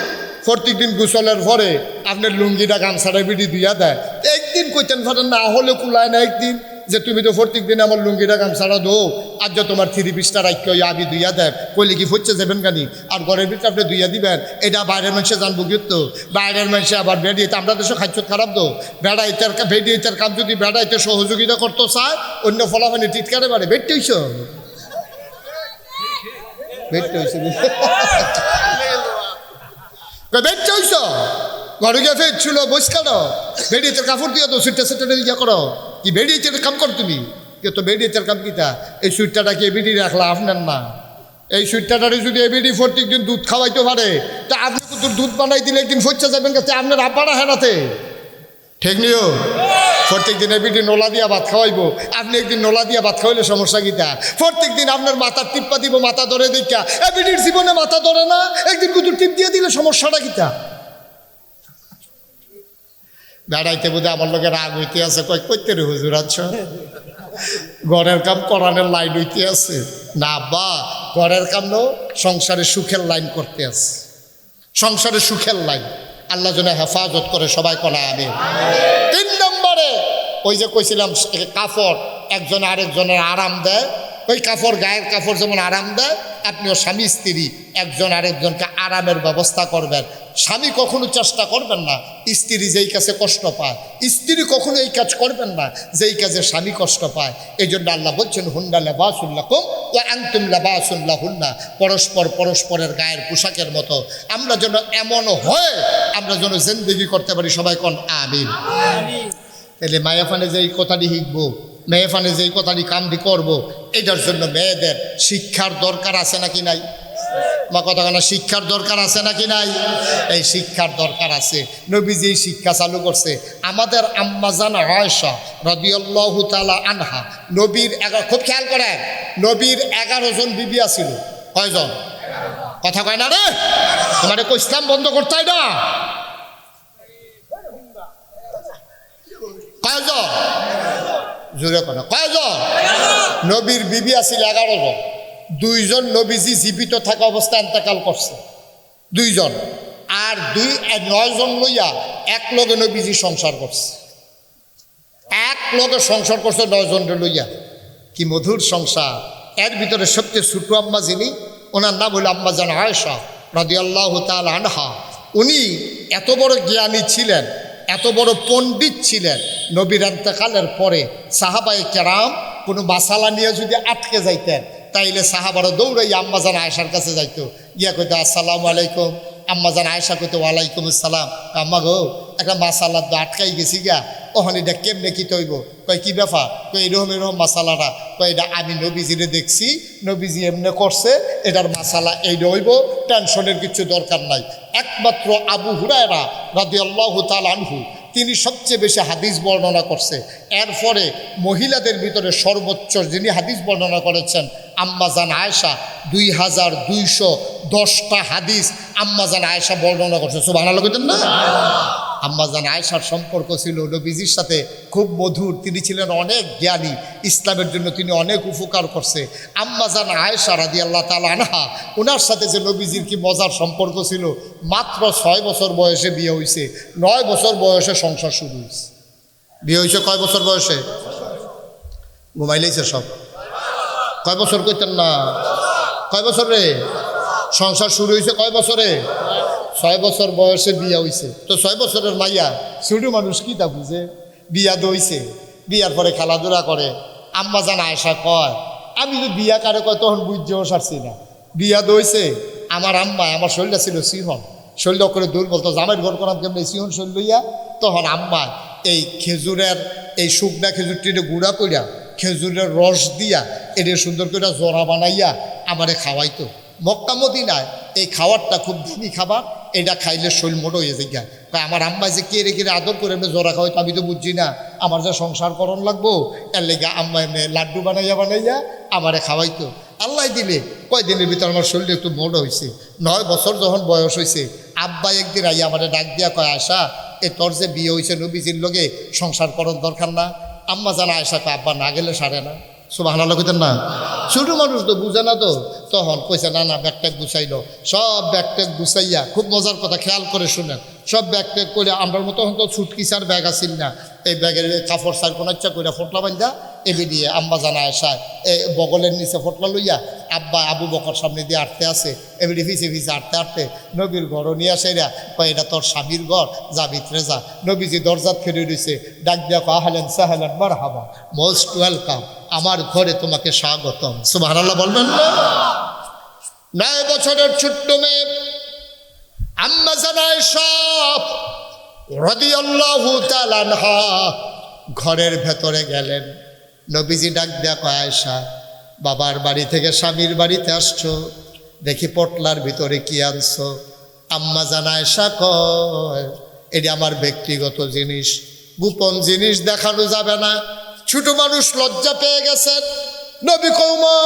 প্রত্যেক দিন গোসলের পরে আপনার লুঙ্গিটা গামছাটা এবিডি দিয়া দেয়। একদিন কইতেন ফাটেন না হলে কুলায় না, একদিন যে তুমি তো প্রত্যেক দিন আমার লুঙ্গিটা গামছাটা দো, আর যে তোমার 3 পিসটা রাখি আবি দুইয়া দেয়, কইলে কি ফুটছে যাবেন কানি, আর ঘরের ভিতরে আপনি দুইয়া দিবেন। এটা বাইরের মানুষে জানবো কিন্তু, বাইরের মানুষে আবার বেড়িয়েতে, আমরা দেশে খাদ্য খারাপ দো, বেড়াইতের বেড়িয়েতের কাম যদি বেড়াইতে সহযোগিতা করতো চায়, অন্য ফলাফানি টিটকারে বাড়ে, বেটতে হইছ, বেটতে হইছে, বেটতে হইছ, ঘরে গিয়ে ফের ছিল বস কাটো, বেড়িয়েতের কাপড় দিয়ে তো সুইটটা সেটা ইয়া করো, কি বেড়িয়েতের কাম করো তুমি, কে তো বেড়িয়েতের কাম কিতা, এই সুইটটাটা কি এবিডি রাখলা আপনার না, এই সুইটটাটারে যদি এবিডি প্রত্যেক দিন দুধ খাওয়াইতে পারে, তা আপনি তো দুধ বানাই দিলে একদিন ফচ্চা যাবেন কাছে আপনার আব্বারা হেরাতে, ঠিক নিও। প্রত্যেক দিন এবিডি নোলা দিয়া ভাত খাওয়াইবো, আপনি একদিন নোলা দিয়া ভাত খাওয়াইলে সমস্যা কিতা, প্রত্যেক দিন আপনার মাথার টিপ্পা দিব, মাথা ধরে দেখা, এবিডির জীবনে মাথা ধরে না, একদিন কুতুর টিপ দিয়ে দিলে সমস্যাটা কিতা। বেড়াইতে বোধ আমার লোকের রাগ হইতে আছে, কইতে রে হুজুর আচ্ছা, ঘরের কাম করানোর লাইন হইতে আছে না বা, ঘরের কাম নো সংসারে সুখের লাইন করতে আছে, সংসারে সুখের লাইন, আল্লাহ যেন হেফাজত করে, সবাই কলা আমি। 3 নম্বরে ওই যে কইছিলাম কাপড় একজন আরেকজনের আরাম দেয়, ওই কাপড় গায়ের কাপড় যেমন আরাম দেয়, আপনিও স্বামী স্ত্রী একজন আরেকজনকে আরামের ব্যবস্থা করবেন। স্বামী কখনো চেষ্টা করবেন না স্ত্রী যেই কাজে কষ্ট পায়, স্ত্রী কখনো এই কাজ করবেন না যেই কাজে স্বামী কষ্ট পায়। এই জন্য আল্লাহ বলছেন হুন্না লাবাসুল্লাকুম ওয়া আনতুম লাবাসুল লাহুন্না, পরস্পর পরস্পরের গায়ের পোশাকের মতো। আমরা যেন এমন হয়, আমরা যেন জিন্দেগি করতে পারি, সবাই কোন আমিন। তাহলে মায়াফানে যে এই কথাটি শিখবো, মেয়েফানে যে এই কথাটি কামটি করবো, এটার জন্য মেয়েদের শিক্ষার দরকার আছে নাকি নাই? মা কথা কেন, শিক্ষার দরকার আছে নাকি নাই? এই শিক্ষার দরকার আছে। নবীজি এই শিক্ষা চালু করছে। আমাদের আম্মাজান আয়েশা রাদিয়াল্লাহু তাআলা আনহা, নবীর খুব খেয়াল করেন, নবীর 11 জন বিবি আছিল। কয়জন? কথা কয় না রে, তোমার ইসলাম বন্ধ করতে হয় না। কয়জন? জোরে কথা, কয়জন? নবীর বিবি আছিল 11 জন। 2 জন নবীজি জীবিত থাকা অবস্থায় ইন্তেকাল করছে, 2 জন, আর 9 জন লইয়া এক লগে নবীজি সংসার করছে, এক লগে সংসার করছে 9 জন লইয়া। কি মধুর সংসার! এর ভিতরে সবচেয়ে ছোট আম্মা যিনি, ওনার নাম হলো আম্মাজান আয়েশা রাদিয়াল্লাহু তাআলা আনহা। উনি এত বড় জ্ঞানী ছিলেন, এত বড় পণ্ডিত ছিলেন, নবীর ইন্তেকালের পরে সাহাবায়ে কেরাম কোনো মাসালা নিয়ে যদি আটকে যাইতেন, তাইলে সাহাবারা দৌড়াইয়া আম্মাজান আয়েশার কাছে যাইতো, গিয়া কইতো আসসালামু আলাইকুম। আম্মাজান আয়েশা কইতো ওয়ালাইকুম আসসালাম। আম্মা গো, একটা মাসালা তো আটকাই গেছি গা, ওখানে এটা কেমনে কি তৈব? কয় কি ব্যাপার? কই এরকম এরকম মাসালাটা। কয় এটা আমি নবীজিরে দেখছি, নবীজি এমনি করছে, এটার মাসালা এই রইব, টেনশনের কিছু দরকার নাই। একমাত্র আবু হুরায়রা রাদিয়াল্লাহু তাআলা আনহু, তিনি সবচেয়ে বেশি হাদিস বর্ণনা করছে। এরপরে মহিলাদের ভিতরে সর্বোচ্চ যিনি হাদিস বর্ণনা করেছেন আম্মাজান আয়েশা, 2210টা হাদিস আম্মাজান আয়েশা বর্ণনা করছে। সুবহানাল্লাহ কইতেন না? আম্মাজান আয়েশার সম্পর্ক ছিল নবীজির সাথে খুব মধুর। তিনি ছিলেন অনেক জ্ঞানী, ইসলামের জন্য তিনি অনেক উপকার করছে। আম্মাজান আয়েশা রাদিয়াল্লাহু তাআলা আনহা, ওনার সাথে যে নবীজির কি মজার সম্পর্ক ছিল। মাত্র 6 বছর বয়সে বিয়ে হয়েছে, 9 বছর বয়সে সংসার শুরু হয়েছে। বিয়ে হয়েছে কয় বছর বয়সে? ঘুমাইলেইছে সব। কয় বছর কইতেন না? কয় বছর রে? সংসার শুরু হয়েছে কয় বছরে? 6 বছর বয়সে বিয়া হইছে। তো 6 বছরের মাইয়া ছোট মানুষ কি তা বুঝে? বিয়া দইছে, বিয়ার পরে খেলাধুলা করে। আম্মা জান আয়েশা কয়, আমি তো বিয়া কারে কয় তখন বুঝতেও সারছি না। বিয়া দইছে আমার আম্মা, আমার শরীরটা ছিল সিহন, শরীরটা করে দূর বলতো, জামাইয়ের ঘর করাম কেমনি সিহন শরীর লইয়া। তখন আম্মা এই খেজুরের এই শুকনা খেজুরটিতে গুঁড়া কইরা খেজুরের রস দিয়া এটা সুন্দর করে জোড়া বানাইয়া আমারে খাওয়াইতো। মক্কা মদিনায় এই খাবারটা খুব দামি খাবার, এটা খাইলে শরীর মোটো হয়ে যায়। তাই আমার আম্মা যে কে রেখে আদর করে এমনি জোড়া খাওয়াইতো, আমি তো বুঝছি না, আমার যে সংসার করণ লাগবো এর লেগে আম্মা এমনি লাড্ডু বানাইয়া বানাইয়া আমারে খাওয়াইতো। আল্লাহ দিলে কয়দিনের ভিতর আমার শরীর একটু মোটো হয়েছে। 9 বছর যখন বয়স হয়েছে, আব্বা একদিন আইয়া আমারে ডাক দিয়া কয়, আয়সা এ তোর যে বিয়ে হয়েছে নবীজির লগে সংসার করণ দরকার না? আম্মা জানা আয়সা কয়, আব্বা না গেলে সারে না। সুবহানাল্লাহ কইতেন না? ছোট মানুষ তো বুঝে না। তো তখন কইছে না না, ব্যাগ ট্যাগ গুছাইলো। সব ব্যাগ ট্যাগ গুছাইয়া, খুব মজার কথা খেয়াল করে শুনেন, সব ব্যাগ ট্যাগ করে আমরার মতো তখন তো ছুটকিসার ব্যাগ আসিল না, এই ব্যাগের কাপড় সার কোনো ইচ্ছা করে ফোটলা বান্ধা এবে দিয়ে আম্মা জানা আয়সায় বগলের নিচে ফোটলা লইয়া আব্বা আবু বকর সামনে দিয়ে আটতে আসে, এমনি ফিসে ফিসে আটতে আটতে নবীর ঘরও নিয়ে আসে। এরা কয় এটা তোর স্বামীর ঘর, যা ভিতরে যা। নবীজি দরজাত ফেরে রয়েছে, ডাক দিয়া কয়, আহলেন সাহলেন মারহাবা, মোস্ট ওয়েলকাম, আমার ঘরে তোমাকে স্বাগতম। সুবহানাল্লাহ বলবেন না? 9 বছরের ছোট্ট মেয়ে আম্মা জানা আয়েশা রাদিয়াল্লাহু তাআলা আনহা ঘরের ভেতরে গেলেন। নবীজি ডাক দেয়া কয়, আয়েশা বাবার বাড়ি থেকে স্বামীর বাড়িতে আসছো, দেখি পটলার ভিতরে কি আনছো? আম্মা জানা আয়েশা কয়, এটি আমার ব্যক্তিগত জিনিস, গোপন জিনিস দেখানো যাবে না। ছোট মানুষ লজ্জা পেয়ে গেছেন। নবী কয়, মা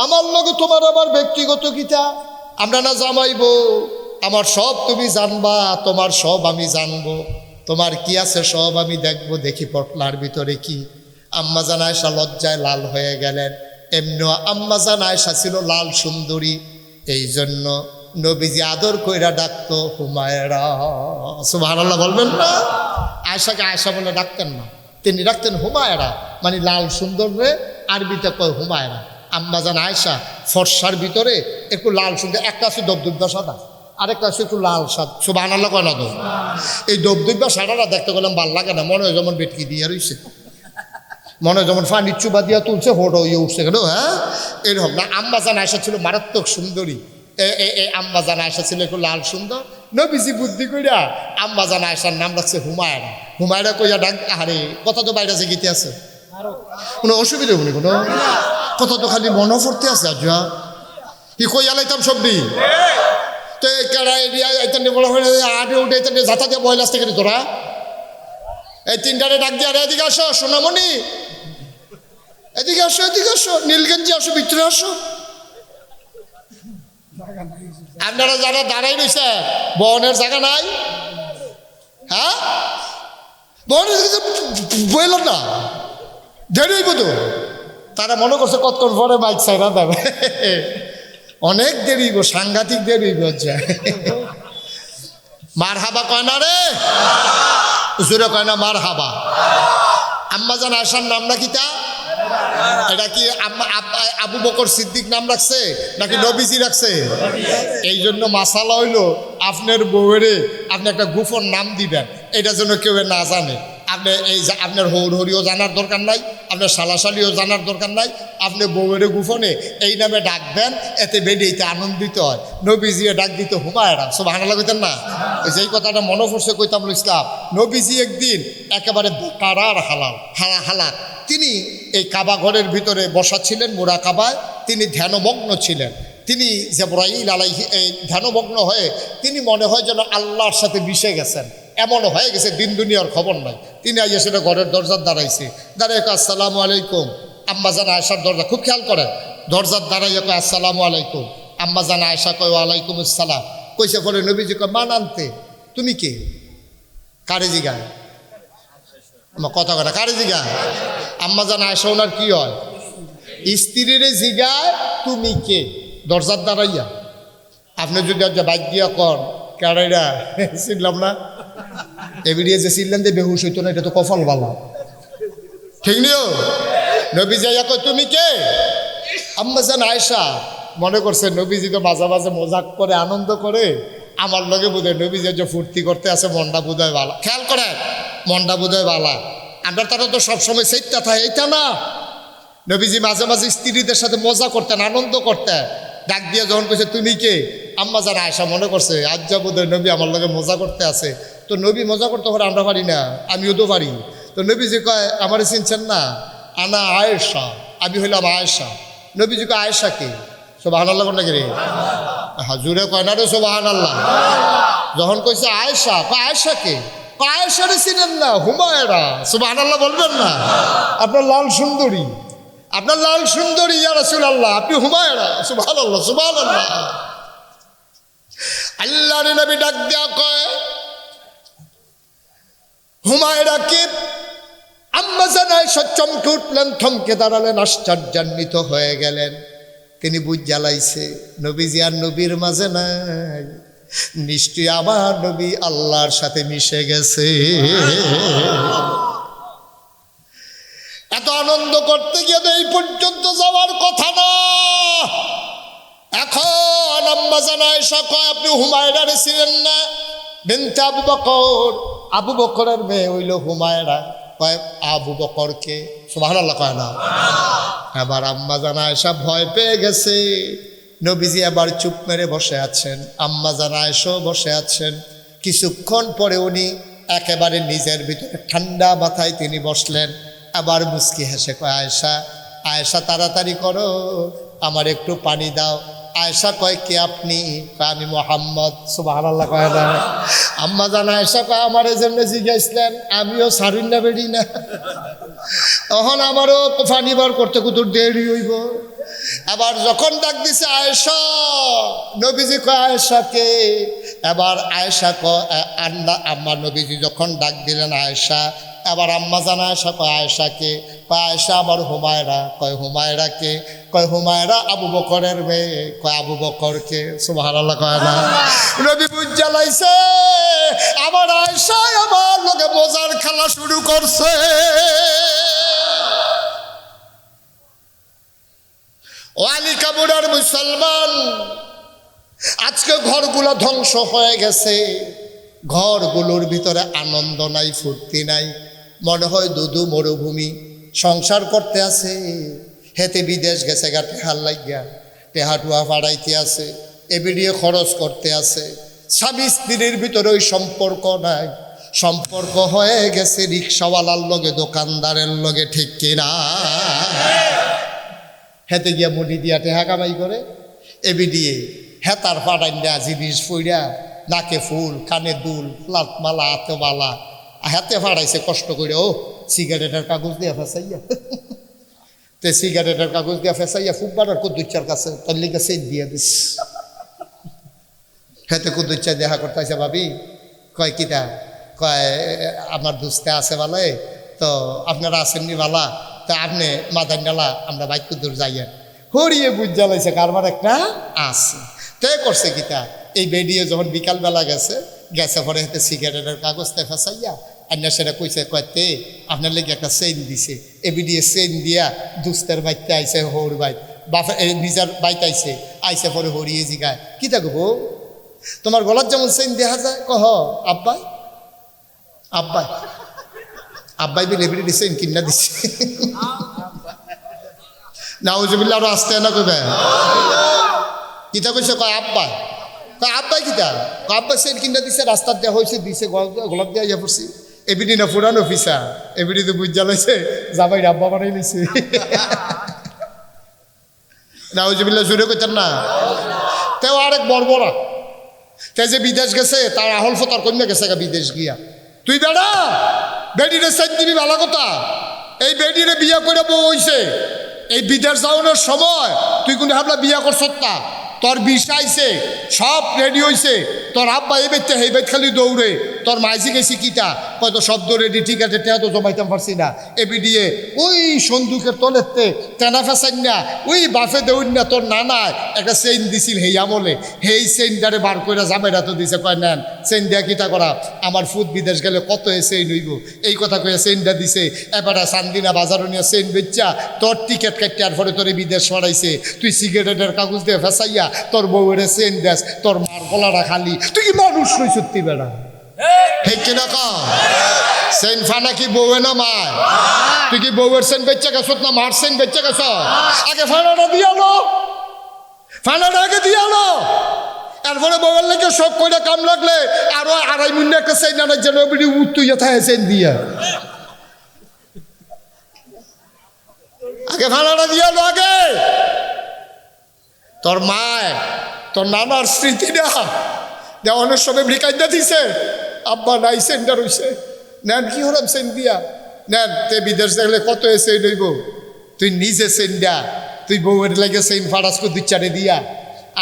আমার লগে তোমার আবার ব্যক্তিগত কিতা? আমরা না জামাইবো? আমার সব তুমি জানবা, তোমার সব আমি জানবো, তোমার কি আছে সব আমি দেখবো, দেখি পটলার ভিতরে কি। আম্মা জান আয়েশা লজ্জায় লাল হয়ে গেলেন। এমনি আম্মা জান আয়েশা ছিল লাল সুন্দরী, এই জন্য নবীজি আদর কইরা ডাকতো হুমায়রা। সুবহানাল্লাহ বলবেন না? আয়েশাকে আয়েশা বলে ডাকতেন না, তিনি ডাকতেন হুমায়রা, মানে লাল সুন্দর রে আরবিতে কয় হুমায়রা। আম্মা জান আয়েশা ফর্সার ভিতরে একটু লাল সুন্দর, একটা আছে দবদবা সাদা, আরেকটা আছে একটু লাল সাদ। সুবহানাল্লাহ কয় না তো? এই দবদবা সাদাটা দেখতে গেলাম ভাল লাগে না, মনে হয় যেমন বেটকি দিয়ে রইছে, মনে হয় যেমন ফানির চুবা দিয়া তুলছে, ফটো ইয়ে উঠছে কেন, হ্যাঁ এরকম না। আম্মা জান আয়েশা ছিল মারাত্মক সুন্দরী। আম্মা জান আয়েশা ছিল একটু লাল সুন্দর। নবীজি বুদ্ধি কইরা আম্মা জান আয়েশার নাম রাখছে হুমায়রা। হুমায়রা কইয়া ডাক, আরে কথা তো বাইরে যে গীতে আছে, কোনো অসুবিধা হবনি, কোনো কথা তো খালি মনে পড়তে আছে। আজ কি কইয়া লাইতাম সবদি তো কেড়াই বড় হয়ে আটে উঠে যাতা দিয়ে বয়লাস থেকে তোরা এই 3টারে ডাক দিয়ে, আরে এদিকে আসো সোনামণি, এদিকে আসো, এদিকে আসো, নীলগঞ্জি আসো, ভিতরে আসো। আপনারা যারা দাঁড়াই রয়েছে, বনের জায়গা নাই? হ্যাঁ, বনের বইল না, দেরি হইব তো। তারা মনে করছে কতক্ষণ পরে বাইক সাইরা দেবে, অনেক দেরি হইব, সাংঘাতিক দেরি হইব। মার হাবা কয় না রে, জোরে কয় না মার হাবা। আম্মা জান আয়েশার নাম নাকি তা? এটা কি আবু বকর সিদ্দিক নাম রাখছে নাকি নবীজি রাখছে? এই জন্য মাসালা হইলো, আপনার বউয়েরে আপনি একটা গোপন নাম দিবেন, এটা যেন কেউ না জানে। আপনি এই আপনার হৌর হরিও জানার দরকার নাই, আপনার সালাশালিও জানার দরকার নাই। আপনি বউয়ের গোপনে এই নামে ডাকবেন, এতে বেডিতে আনন্দিত হয়। নবীজি ডাক দিত হুমায়রা। সুবহানাল্লাহ কইতেন না? যেই কথাটা মনে পড়ছে কইতামুল ইসলাম, নবীজি একদিন একেবারে বেকার হালাক তিনি এই কাবা ঘরের ভিতরে বসা ছিলেন, মোরা কাবায় তিনি ধ্যানমগ্ন ছিলেন। তিনি জিবরাইল আলাইহি এই ধ্যানমগ্ন হয়ে তিনি মনে হয় যেন আল্লাহর সাথে মিশে গেছেন, এমন হয়ে গেছে দিন দুনিয়ার খবর নাই। তিনি আইয়া সেটা ঘরের দরজার দাঁড়াইছে, দাঁড়াই আসসালামু আলাইকুম। আম্মা জান আয়েশার দরজা খুব খেয়াল করে, দরজার দাঁড়াইয়া কয় আসসালামু আলাইকুম। আম্মা জান আয়েশা কয় ওয়ালাইকুম আসসালাম। কইছে পরে নবীজি কয়, মান আনতে তুমি কে? কারে জিগায়? আমার কথা কথা কারে জিগায়? আম্মা জান আয়েশা ওনার কি হয়? স্ত্রীরে জিগায় তুমি কে, দরজার দাঁড়াইয়া। আপনি যদি বাইক দিয়া কন, কারেরা চিনলাম না, এবিডিয়ে যে চিল্লেন যে বেহুশ হইতো না, এটা তো কপাল বালা, ঠিক নিও। নবী যাইয়া কয় তুমি কে? আম্মাজান আয়েশা। মনে করছে নবীজি তো মাঝে মাঝে মজাক করে আনন্দ করে, আমার লগে বোধহয় নবীজি যে ফুর্তি করতে আছে, মনটা বোধহয় বালা। খেয়াল করে, মনটা বোধহয় বালা। আমরা তারা তো সবসময় সেইটা থাকে, এইটা না। নবীজি মাঝে মাঝে স্ত্রীদের সাথে মজা করতেন, আনন্দ করতেন। ডাক দিয়ে যখন কইছে তুমি কে, আম্মাজান আয়েশা মনে করছে আজ যা বোধহয় নবী আমার লগে মজা করতে আছে। তো নবী মজা করতে পারে, আমরা পারি না, আমিও তো পারি। তো নবীজি কয় আমারে চিনছেন না, আনা আয়েশা, আমি হইলাম আয়েশা। নবীজি কয় আয়েশা কে? সুবহানাল্লাহ কোন নাকি রে? হাজুরে কয় না রে সুবহানাল্লাহ। যখন কইছে আয়েশা, কয় আয়েশা কে? আয়েশারে চিনেন না, হুমায়রা। সুবহানাল্লাহ বলবেন না? আপনার লাল সুন্দরী, আপনার লাল সুন্দরী ইয়া রাসূলুল্লাহ, আপনি হুমায়রা। সুবহানাল্লাহ সুবহানাল্লাহ। আল্লাহর নবী ডাক দিয়া কয় হুমায়রা কে? আম্মাজান আয়েশা চমকে উঠলেন, থমকে দাঁড়ালেন, আশ্চর্যান্বিত হয়ে গেলেন। তিনি বুঝ জ্বালাইছে নবীজি আর নবীর মাঝে নাই, নিশ্চয়ই আমার নবী আল্লাহর সাথে মিশে গেছে। এত আনন্দ করতে গিয়ে এই পর্যন্ত যাওয়ার কথা না। এখন আম্মাজান আয়েশা কয় আপনি হুমায়রারে ছিলেন না? বিনতে আবু বকর, আবু বকরের মেয়ে হইল হুমায়রা। কয় আবু বকরকে? সুবহানাল্লাহ কয় না? এবার আম্মাজান আয়েশা ভয় পেয়ে গেছে। নবীজি আবার চুপ মেরে বসে আছেন, আম্মাজান আয়েশাও বসে আছেন। কিছুক্ষণ পরে উনি একেবারে নিজের ভিতরে ঠান্ডা মাথায় তিনি বসলেন। আবার মুস্কি হেসে কয় আয়েশা, আয়েশা তাড়াতাড়ি করো, আমার একটু পানি দাও। আয়েশা কয় কে আপনি? কয় আমি মোহাম্মদ। সুবহানাল্লাহ কয় না? আম্মাজান আয়েশা কয় আমারে যেমনে জিজ্ঞাসলেন আমিও সারুন না বেড়ি না, তখন আমারও পানি বার করতে কত দেরি হইব। আবার যখন ডাক দিছে আয়েশা, নবীজি কয় আয়েশাকে। এবার আয়েশা কয় আম্মা। নবীজি যখন ডাক দিলেন আয়েশা, এবার আম্মাজান আয়েশা কয় আয়েশাকে? কয় আয়েশা আমার হুমায়রা। কয় হুমায়রাকে? কয় হুমায়রা আবু বকরের মেয়ে। কয় আবু বকরকে? সুবহানাল্লাহ কয় না? নবী বুঝ জ্বালাইছে আমার আয়েশা আমার লগে মজার খেলা শুরু করছে। ওয়ালি কাবুরার মুসলমান, আজকে ঘরগুলো ধ্বংস হয়ে গেছে, ঘরগুলোর ভিতরে আনন্দ নাই, ফুর্তি নাই। মনে হয় দুদু মরুভূমি। সংসার করতে আছে, হেতে বিদেশ গেছে গা টেহার লাগিয়া, টেহাটুয়া ফাড়াইতে আছে, এবিডিয়ে খরচ করতে আছে। স্বামী স্ত্রীর ভিতরে ওই সম্পর্ক নাই, সম্পর্ক হয়ে গেছে রিক্সাওয়ালার লগে, দোকানদারের লগে, ঠিক কিনা? হেতে গিয়া মুড়ি দিয়া টেহা কামাই করে, এবিডিয়ে হেতার ফাটাই দেয়া জিনিস ফুইরা, নাকে ফুল, কানে দুল, লাত মালা, হাতে মালা, হাতে ফাড়াইছে কষ্ট করে। ও সিগারেটের কাগজ দিয়া ফেসাইয়া, তে সিগারেটের কাগজ দিয়া ফেসাইয়া ফুকবার কুদ্দুচ্চার কাছে তোর লিগে সেই দিয়ে দিস। হেতে কুদ্দুচ্চা দেখা করতে আসে, ভাবি কয় কিতা? কয় আমার দুস্তে আছে ভালে, তো আপনারা আসেননি ভালা, তা আপনি মাদার নালা আমরা বাইক কুদ্দুর যাইয়া। হরিয়ে বুঝ জ্বালাইছে কারবার একটা আছে। তে করছে কিতা? এই বেডিয়ে যখন বিকালবেলা গেছে, গেছে পরে হাতে সিগারেটের কাগজটা ফেসাইয়া আন্না সেটা কইছে, কয়তে আপনার লেগে একটা চেইন দিছে। এবিডিয়ে চেইন দিয়া দুস্তের বাইতে আইসে, হৌর বাইত বাপে নিজের বাইতে আইসে, আইসে পরে হরিয়ে জিগায় কিতা গো তোমার গলার যেমন চেইন দেখা যায়? কহ আব্বাই, আব্বাই, আব্বাই বিল এবিডি চেইন কিনা দিছে। নাউজুবিল্লাহ, আরো আসতে না কইবে কিতা কইছে? কয় আব্বাই। কয় আব্বাই কিতা? আব্বাই চেইন কিনা দিছে, রাস্তার দেওয়া হয়েছে, দিছে গোলাপ দেওয়া ইয়া পড়ছি। এবিডি না পুরানো ফিসা, এবিডি তো বুঝ জ্বালাইছে জামাই আব্বা বানাই নিছে। নাউজুবিল্লাহ, জুড়ে কইতেন না? তেও আরেক বর্বরা, তে যে বিদেশ গেছে তার আহল ফতার কন্যা গেছে বিদেশ গিয়া। তুই বেড়া বেডিরে সাইড দিবি ভালো কথা, এই বেডিরে বিয়া করে বউ হইছে, এই বিদেশ যাওয়ানোর সময় তুই কোনো হাবলা বিয়া করছ না, তোর বিষ আইছে, সব রেডি হইছে, তোর আব্বা এই বেচতে এই বেচ খালি দৌড়ে, তোর মাইজি গেছি কিটা হয়তো শব্দ রেডি ঠিক আছে টেয়া তো জমাইতাম পারছি না এবি দিয়ে ওই সন্দুকের তলেতে টেনা ফেসাই না ওই বাফে দেউন না তোর নানায় একটা চেইন দিছিল হেই আমলে হেই চেইনটারে বার করে জামাইরা তো দিছে কয় নেন চেইন দিয়া কিটা করা আমার ফুট বিদেশ গেলে কত এ চেইন হইব এই কথা কয়ে চেইনটা দিছে এবারে চান্দিনা বাজারও নিয়ে চেইন বেচা তোর টিকিট কাটতে আর পরে তোরে বিদেশ সরাইছে তুই সিগারেটের কাগজ দিয়ে ফেসাইয়া তোর বউয়ের চেইন দেস তোর মার গলাটা খালি তুই কি মানুষ নই সত্যি বেড়া ঠিক কিনা কা চেইন ফানা কি বউয়ে না মায় তুই কি বউয়ের চেইন বেচা গেছ না মার চেইন বেচা গেছ আগে ফানাটা দিয়ালো ফানাটা আগে দিয়ালো এরপরে বউয়ের লেগে সব করে কাম লাগলে আরো 2.5 মিনিট একটা চেইন আনার জন্য উত্তুইয়া থাকে চেইন দিয়া আগে ভাড়াটা দিয়ালো আগে তোর মায় তোর নানার স্মৃতিটা দেওয়ানোর সময় ব্রিকাইদা দিছে আব্বা নাই সেন্টার হইছে নেন কি হলাম সেন দিয়া নেন তে বিদেশ দেখলে কত এসে নইব তুই নিজে সেন দিয়া তুই বউয়ের লাগে সেন ফাড়াসকো 2-4 দিয়া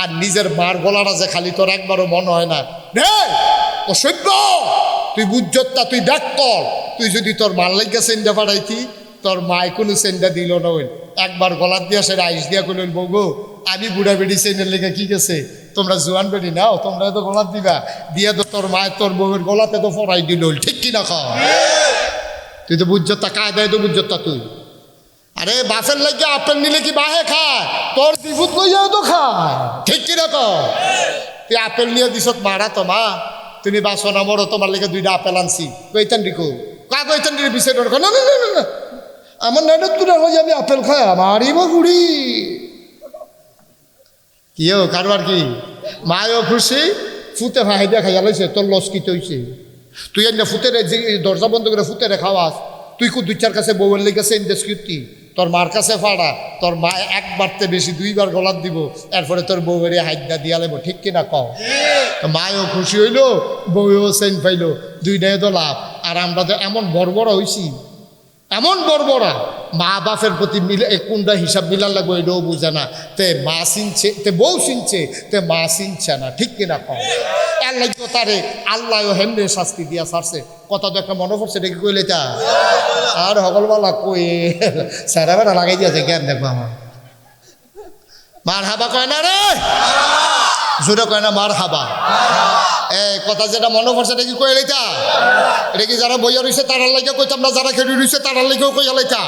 আর নিজের মার গলাটা যে খালি তোর একবারও মনে হয় না রে অসভ্য তুই বুঝ্যতা তুই দেখ কর তুই যদি তোর মার লাগে সেনটা ফাড়াইতি তোর মায় কোনো সেন্ডা দিল না ওই একবার গলার দিয়া সে আইস দিয়া করলেন বউ আমি বুড়া বেড়ি সেন্ডের লেগে কি গেছে তোমরা জোয়ান বেড়ি নাও তোমরা তো গলার দিবা দিয়া তো তোর মায়ের তোর বউয়ের গলাতে তো ফরাই দিল ঠিক কিনা খাও তুই তো বুঝ্যতা কায়দায় তো বুঝ্যতা তুই আরে বাসের লাগে আপেল নিলে কি বাহে খায় তোর দিফুত লইয়াও তো খায় ঠিক কিনা কও তুই আপেল নিয়ে দিস মারা তো মা তুমি বাসো না মরো তোমার লেগে 2টা আপেল আনছি কইতান রিকো কা কইতান রি বিছে না না না না আমার নাইনত তুলে হয়ে আমি আপেল খাই আমারই বা বুড়ি কিও কারবার কি মায়ও খুশি ফুতে ভাই দিয়া খাইয়া লাইছে তোর লস কি হইছে তুই এনে ফুতে দরজা বন্ধ করে ফুতে খাওয়াস তুই কো 2-4 কাছে বউয়ের লেগেছে ইন্দেশ কীর্তি তোর মার কাছে ফাড়া তোর মা একবারতে বেশি 2বার গলাত দিব এরপরে তোর বউয়ের হাইদা দিয়া লেব ঠিক কিনা কও মায়ও খুশি হইল বউও সেন পাইলো 2টাই তো লাভ আর আমরা তো এমন বড় হইছি এমন বড়বড়া মা বাপের প্রতি মিলে কোনটা হিসাব মিলার লাগবে এটাও বুঝে না তে মা চিনছে তে বউ চিনছে তে মা চিনছে না ঠিক কিনা কম এর লাগবে তারে আল্লাহ হেমনে শাস্তি দিয়া ছাড়ছে কথা তো একটা মনে পড়ছে দেখি কইলে তা আর হগলবালা কই সারা বেড়া লাগাই দিয়েছে জ্ঞান দেখবো আমার মার হাবা কয় না রে জোরে কয় না মার হাবা কথা যেটা মনে পড়ছে এটা কি কয়ে লাইতা এটা কি যারা বইয়া রয়েছে তারার লাগে কইতাম না যারা খেলি রয়েছে তারার লাগেও কইয়া লাইতা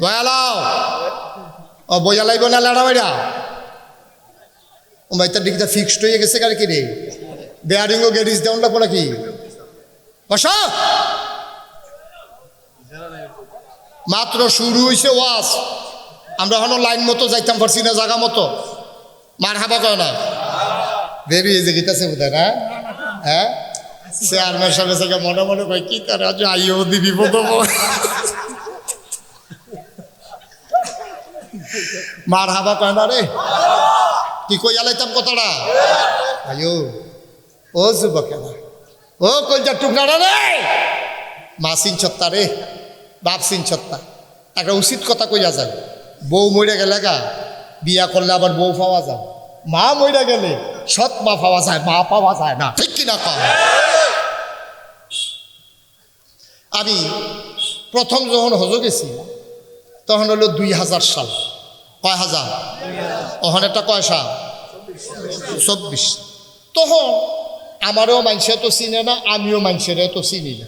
বয়ালাও ও বইয়া লাইব না লাড়া বাইরা ও ভাই তার দিকটা ফিক্সড হয়ে গেছে কার কি রে বেয়ারিংও গ্যারিজ দেওয়ান লাগবো নাকি বসা মাত্র শুরু হয়েছে ওয়াজ আমরা এখনো লাইন মতো যাইতাম পারছি না জায়গা মতো মার হাবা কয় না বেবি যে গীতাছে বোধ না হ্যাঁ সে আর্মের সামনে থেকে মনে মনে কয় কি তার আজ আইও দিবি বিপদ মার হাবা কয় না রে কি কই আলাইতাম কথাটা আইও ও যুবকেরা ও কলজার টুকরাটা রে মা সিন ছত্তা রে বাপ সিন ছত্তা একটা উচিত কথা কইয়া যায় বউ মরে গেলে গা বিয়া করলে আবার বউ পাওয়া যায় মা মরে গেলে সৎ মা পাওয়া যায় মা পাওয়া যায় না ঠিক কিনা কম আমি প্রথম যখন হজ গেছি তখন হলো 2000 সাল কয় হাজার ওখানে একটা কয় সাল 24 তখন আমারও মানুষে তো চিনে না আমিও মানুষের তো চিনি না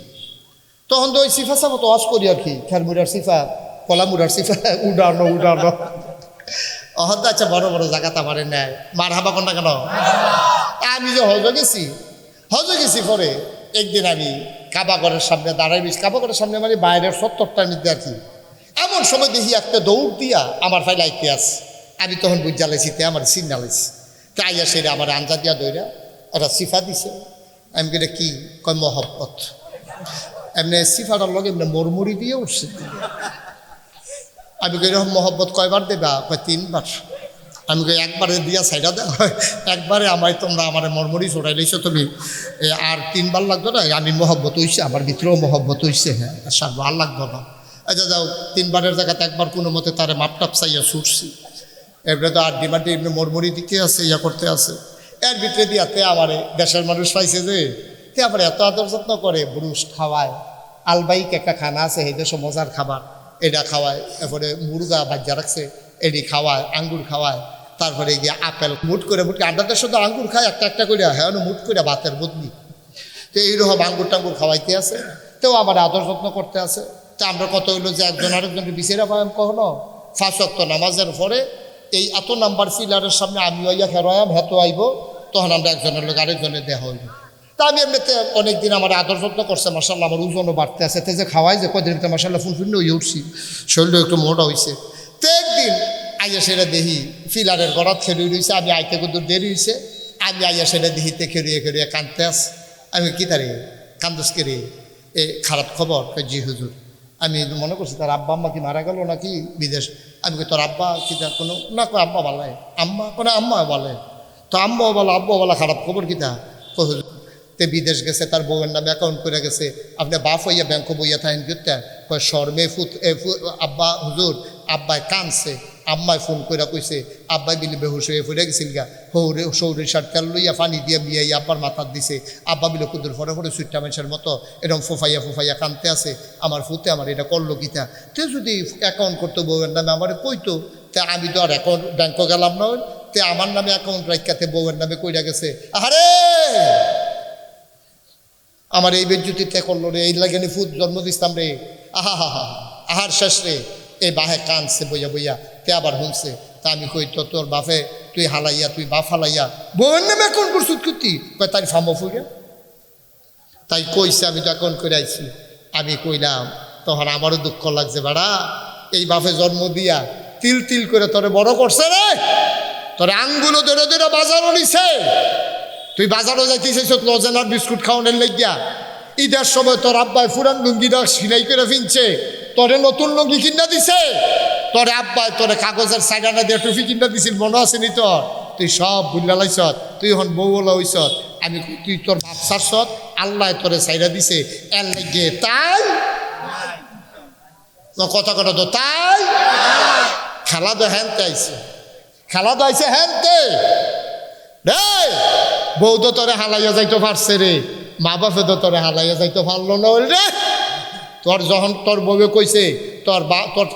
তখন তো ওই সিফা সাফা তো ওয়াজ করি আর কি খেরমুড়ার সিফা কলামুড়ার সিফা উড়ানো অহন তো আচ্ছা বড় বড় জায়গাতে আমার নেয় মার হাবা কোনটা কেন আমি যে হজ গেছি পরে একদিন আমি কাবাগরের সামনে দাঁড়াইবিস কাবাগরের সামনে মানে বাইরের 70টার মধ্যে আর কি এমন সময় দেখি একটা দৌড় দিয়া আমার ফাইল আইতে আস আমি তখন বুঝালাইছি তে আমার সিগনালাইছি তাই সেটা আমার আঞ্জা দিয়া দইরা একটা সিফা দিছে আমি কেটে কি কয় মহব্বত এমনি সিফাটার লগে এমনি মরমুড়ি দিয়ে উঠছে আমি এরকম মহব্বত কয়বার দেবা কয় 3বার আমি কই একবারে দিয়া সাইডা দেওয়া হয় একবারে আমায় তোমরা আমার মরমরি চড়াই লইছো তুমি আর 3বার লাগতো না আমি মহব্বত হইছে আমার ভিতরেও মহব্বত হইছে হ্যাঁ আর লাগতো না আচ্ছা যাও 3বারের জায়গাতে একবার কোনো মতে তারে মাপটাপ চাইয়া ছুটছি এবারে তো আর ডিমান্ডে এমনি মরমরি দিতে আছে ইয়া করতে আছে এর ভিতরে দিয়াতে আমারে দেশের মানুষ পাইছে যে তে আবার এত আদর যত্ন করে ব্রুশ খাওয়ায়, আলবাইক একটা খানা আছে এই দেশে মজার খাবার, এটা খাওয়ায়, এরপরে মুরগা বাজ্যা রাখছে এটি খাওয়ায়, আঙ্গুর খাওয়ায়, তারপরে গিয়ে আপেল মুট করে আন্ডাদের শুধু আঙ্গুর খায় একটা একটা করে, হ্যাঁ মুট করে ভাতের বদলি। তো এইরকম আঙ্গুর টাঙ্গুর খাওয়াইতে আছে, তেও আবার আদর যত্ন করতে আছে। তা আমরা কত হইলো যে একজন আরেকজনের বিচারা পাইম কখনো 5 ওয়াক্ত নামাজের পরে এই এত নাম্বার ফিলারের সামনে আমি হইয়া খেরোয়াম হেতো আইব, তখন আমরা একজনের লোক আরেকজনের দেহ হইব। তা আমি এমনিতে অনেকদিন আমার আদর যত্ন করছে, মাসাল্লাহ আমার ওজনও বাড়তে আছে, তে যে খাওয়াই যে কদিন মাসাল্লাহ ফুলফুল্লি হয়ে উঠছি, শরীরও একটু মোটা হয়েছে। তো একদিন আইয়া সেটা দেখি ফিলারের গড়াত খেলিয়ে রয়েছে, আমি আইতে কত দেরি হয়েছে, আমি আইয়া সেটা দেখিতে খেলিয়ে খেলিয়ে কাঁদতে আস। আমি কি তারে কান্দস কেরে এ খারাপ খবর? জি হুজুর। আমি মনে করছি তার আব্বা আম্মা কি মারা গেল নাকি বিদেশ। আমি তোর আব্বা কি তার কোনো না, কো আব্বা বলে, আম্মা কোনো আম্মা বলে, তো আম্মাও বলো আব্বা বলা খারাপ খবর কি তা? হুজুর তে বিদেশ গেছে, তার বউয়ের নামে অ্যাকাউন্ট করে গেছে, আপনি বাপ হইয়া ব্যাংক বইয়া থাকেন করতে শর্মে আব্বা হুজুর আব্বাই কানছে, আম্মায় ফোন করে কইছে আব্বাই বিলি বেহুশ হয়ে ফুরে গেছিল গা, হৌরে সৌরে সার তেল লইয়া পানি দিয়ে বিয়াই আব্বার মাথার দিছে, আব্বা বিলে কুদুর ফরে ফরে সুইট্টা মানুষের মতো এরকম ফুফাইয়া ফুফাইয়া কানতে আছে, আমার ফুতে আমার এটা করলো কিতা। তে যদি অ্যাকাউন্ট করতো বউয়ের নামে আমার কইতো, তে আমি তো আর অ্যাকাউন্ট ব্যাংকও গেলাম না, তে আমার নামে অ্যাকাউন্ট রাখাতে বউয়ের নামে কইরা গেছে। আরে আমার এই বেজ্জুতিতে করলো রে, এই লাগে ফুট জন্ম দিতাম রে, আহা হা হা আহার শেষ রে। এই বাহে কানছে বইয়া বইয়া, তে আবার শুনছে। তা আমি কই তো তোর বাপে তুই হালাইয়া তুই বাপ হালাইয়া বউয়ের নামে অ্যাকাউন্ট করছুত কুতি, কয় তাই ফার্ম ফুইয়া তাই কইছে। আমি তো অ্যাকাউন্ট করে আইছি। আমি কইলাম তখন আমারও দুঃখ লাগছে, বাড়া এই বাপে জন্ম দিয়া তিল তিল করে তোরে বড় করছে রে, তোরে আঙ্গুলো ধরে ধরে বাজারও নিছে, তুই বাজারও যাইতেছিস লজেনার বিস্কুট খাওয়ানোর লাগিয়া। ঈদের সময় তোর আব্বাই ফুরান লুঙ্গিটা সিলাই করে ফিনছে, তোরে নতুন লুঙ্গি কিনা দিছে, তোরে আব্বাই তোরে কাগজের সাইডানা দিয়ে টুপি কিনা দিছিল, মনে আছে নি তোর? তুই সব ভুল্লা লাইছ, তুই এখন বউলা হইছ। আমি তুই তোর বাপ সারছ, আল্লাহ তোরে সাইডা দিছে এর লাগিয়ে তাই কথা কথা তো তাই খেলা তো হ্যানতে আইছে, খেলা তো আইছে হ্যানতে রে। বউ তো তোরে হালাইয়া যাইতে পারছে রে, মা বাপে তো তোরে হালাইয়া যাইতে পারলো না রে। তোর যখন তোর বউয়ে কইছে তোর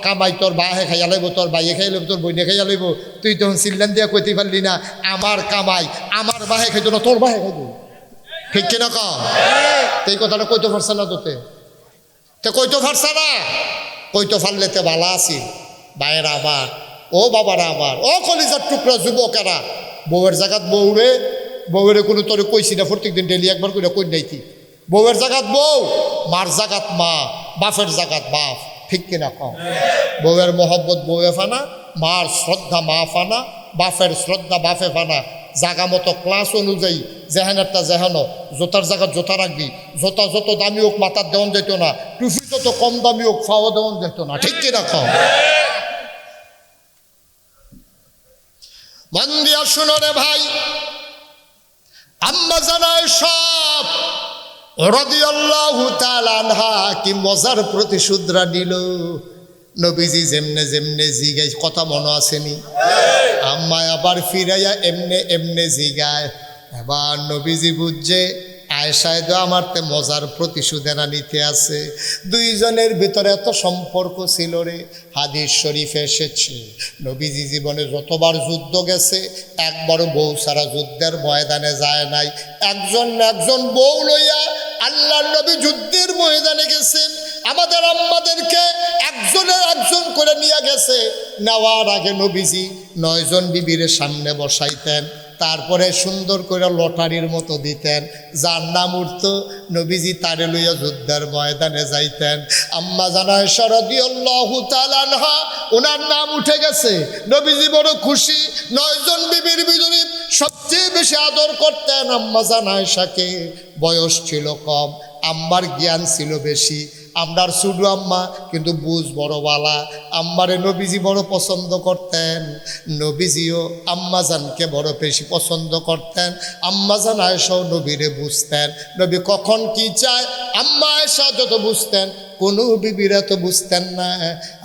কামাই তোর বাহে খাইয়া লাইব, তোর বাইয়ে খাইয়া লাইব, তোর বইনে খাইয়া লাইব, তুই তখন সিল্লান দিয়া কইতে পারলি না আমার কামাই আমার বাহে খাইতো না তোর বাহে খাইব, ঠিক কিনা ক? এই কথাটা কইতে পারছে না তোতে, তে কইতে পারছে না, কইতে পারলে তে ভালা আছিল। ভাইয়েরা আমার, ও বাবারা আমার, ও কলিজার টুকরা যুবকেরা, বউয়ের জায়গাত বউরে বউরে কোনো তোরে কইছি না প্রত্যেক দিন ডেলি একবার করে কই নাইতি। বউয়ের জায়গাত বউ, মার জায়গাত মা, বাপের জায়গাত বাপ, ঠিক কিনা কম? বউয়ের মহব্বত বউয়ে ফানা, মার শ্রদ্ধা মা ফানা, বাপের শ্রদ্ধা বাপে ফানা। জাগা মতো ক্লাস অনুযায়ী যেহেনেরটা যেহেন, জোতার জায়গাত জোতা রাখবি, জোতা যত দামি হোক মাথার দেওয়ান যেত না, টুপি যত কম দামি হোক ফাওয়া দেওয়ান যেত না, ঠিক কিনা কম? মন দিয়া শুনো রে ভাই, আম্মা জানায় সব রাদিয়াল্লাহু তাআলা আনহা কি মজার প্রতিশোধরা নিল। নবীজি যেমনে যেমনে জিগায়, কথা মনে আসেনি? আম্মা আবার ফিরাইয়া এমনে এমনে জিগায়। এবার নবীজি বুঝছে আয়েশায় তো আমার তে মজার প্রতিশোধেরা নিতে আছে। দুইজনের ভিতরে এত সম্পর্ক ছিল রে। হাদিস শরীফে এসেছে নবীজি জীবনে যতবার যুদ্ধ গেছে একবারও বউ ছাড়া যুদ্ধের ময়দানে যায় নাই। একজন বউ লইয়া আল্লাহর নবী যুদ্ধের ময়দানে গেছেন। আমাদের আম্মাদেরকে একজন করে নিয়ে গেছে। নেওয়ার আগে নবীজি 9 জন বিবির সামনে বসাইতেন, তারপরে সুন্দর করে লটারির মতো দিতেন। যার নাম উঠত নবীজি তারে লইয়া যুদ্ধের ময়দানে যাইতেন। আম্মা জান আয়েশা রাদিয়াল্লাহু তাআলা আনহা, ওনার নাম উঠে গেছে। নবীজি বড় খুশি। 9 জন বিবির ভিতরে সবচেয়ে বেশি আদর করতেন আম্মা জান আয়েশাকে। বয়স ছিল কম, আম্মার জ্ঞান ছিল বেশি। আমরার শুধু আম্মা কিন্তু বুঝ বড় বালা। আম্মারে নবীজি বড় পছন্দ করতেন। নবীজিও আম্মা জানকে বড় বেশি পছন্দ করতেন। আম্মা জান আয়েশাও নবীরে বুঝতেন। নবী কখন কি চায় আম্মা আয়েশা যত বুঝতেন, কোনো বিবিরা তো বুঝতেন না।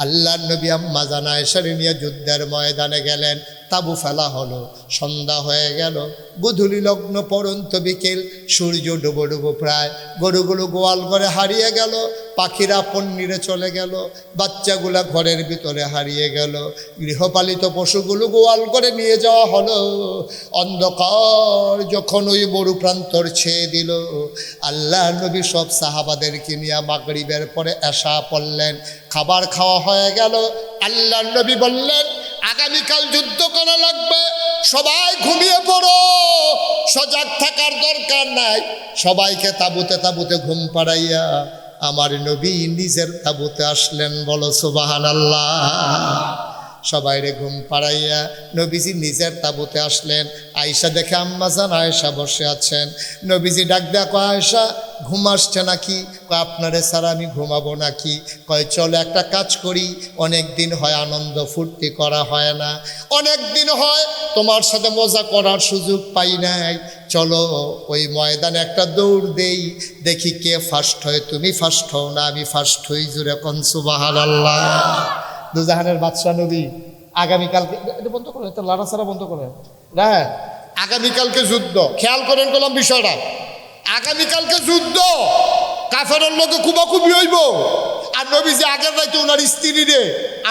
আল্লাহর নবী আম্মা জান আয়েশারে নিয়ে যুদ্ধের ময়দানে গেলেন। তাবু ফেলা হলো, সন্ধ্যা হয়ে গেল, গোধূলি লগ্ন পরন্ত বিকেল, সূর্য ডুবো ডুবো প্রায়, গরুগুলো গোয়াল ঘরে হারিয়ে গেল, পাখিরা পন্নিরে চলে গেল, বাচ্চাগুলা ঘরের ভিতরে হারিয়ে গেল, গৃহপালিত পশুগুলো গোয়াল করে নিয়ে যাওয়া হলো। অন্ধকার যখন ওই মরু প্রান্তর ছেয়ে দিল, আল্লাহ নবী সব সাহাবাদেরকে নিয়ে মাগরিবের পরে এশা পড়লেন, খাবার খাওয়া হয়ে গেল। আল্লাহ নবী বললেন, আগামীকাল যুদ্ধ করা লাগবে, সবাই ঘুমিয়ে পড়ো, সজাগ থাকার দরকার নাই। সবাইকে তাঁবুতে তাঁবুতে ঘুম পাড়াইয়া আমার নবী নিজের তাঁবুতে আসলেন। বলো সুবহানাল্লাহ। সবাইরে ঘুম পাড়াইয়া নবীজি নিজের তাঁবুতে আসলেন। আয়েশা দেখে আম্মাজান আয়েশা বসে আছেন। নবীজি ডাক দেয়া, কয় আয়েশা ঘুম আসছে নাকি? কয় আপনারে স্যার আমি ঘুমাবো নাকি? কয় চলো একটা কাজ করি, অনেক দিন হয় আনন্দ ফুর্তি করা হয় না, অনেক দিন হয় তোমার সাথে মজা করার সুযোগ পাই নাই, চলো ওই ময়দানে একটা দৌড় দেই, দেখি কে ফার্স্ট হয়। তুমি ফার্স্ট হও না আমি ফার্স্ট হই। জুড়ে কোন সুবহানাল্লাহ। দুজাহানের বাদশাহ নবী আগামীকালকে, এটা বন্ধ করে, এটা লাড়াছাড়া বন্ধ করে, হ্যাঁ আগামীকালকে যুদ্ধ। খেয়াল করেন করলাম বিষয়টা, আগামীকালকে যুদ্ধ, কাফেরের লোকে কুবাকুবি হইব। আর নবীজি আগের রাইতে ওনার স্ত্রী রে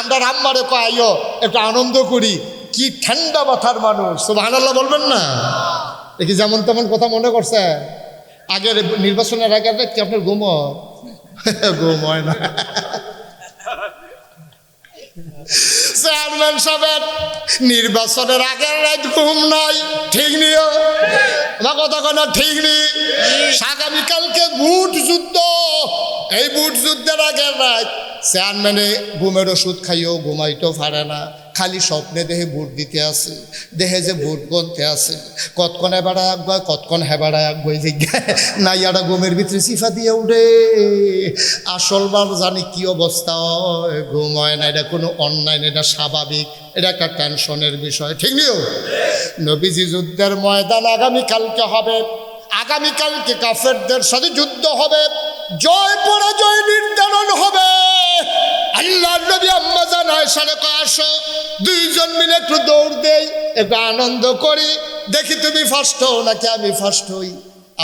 আমরা রামমারে কয়ও একটু আনন্দ করি। কি ঠান্ডা মাথার মানুষ, সুবহানাল্লাহ বলবেন না? দেখি যেমন তেমন কথা মনে করছে। আগের নির্বাচনের আগের রাত কি আপনার ঘুম ঘুম হয় না? চেয়ারম্যান সাহেব নির্বাচনের আগের রাত ঘুম নাই, ঠিক নিও না কথা কেনা, ঠিক নেই। আগামীকালকে বুট যুদ্ধ, এই বুট যুদ্ধের আগের রাত চেয়ারম্যানে ঘুমের ওষুধ খাইও ঘুমাইতেও পারে না, খালি স্বপ্নে দেহে বুট দিতে আসে, দেহে যে বুট গনতে আসে, কতক্ষণ হেবাড়া এক গয় কতক্ষণ হেবাড়া এক গয় জিজ্ঞায় না, ইয়ারা ঘুমের ভিতরে সিফা দিয়ে উঠে। আসলবার জানি কি অবস্থা হয়, ঘুম হয় না, এটা কোনো অন্যায় না, এটা স্বাভাবিক, এটা একটা টেনশনের বিষয়, ঠিক নিও। নবীজি যুদ্ধের ময়দান আগামীকালকে হবে, আগামীকালকে কাফেরদের সাথে যুদ্ধ হবে, জয় পরাজয় নির্ধারণ হবে। আল্লাহ নবী আম্মাজান আয়েশারে কয়, আসো দুইজন মিলে একটু দৌড় দেই, একটু আনন্দ করি, দেখি তুমি ফার্স্ট হও নাকি আমি ফার্স্ট হই।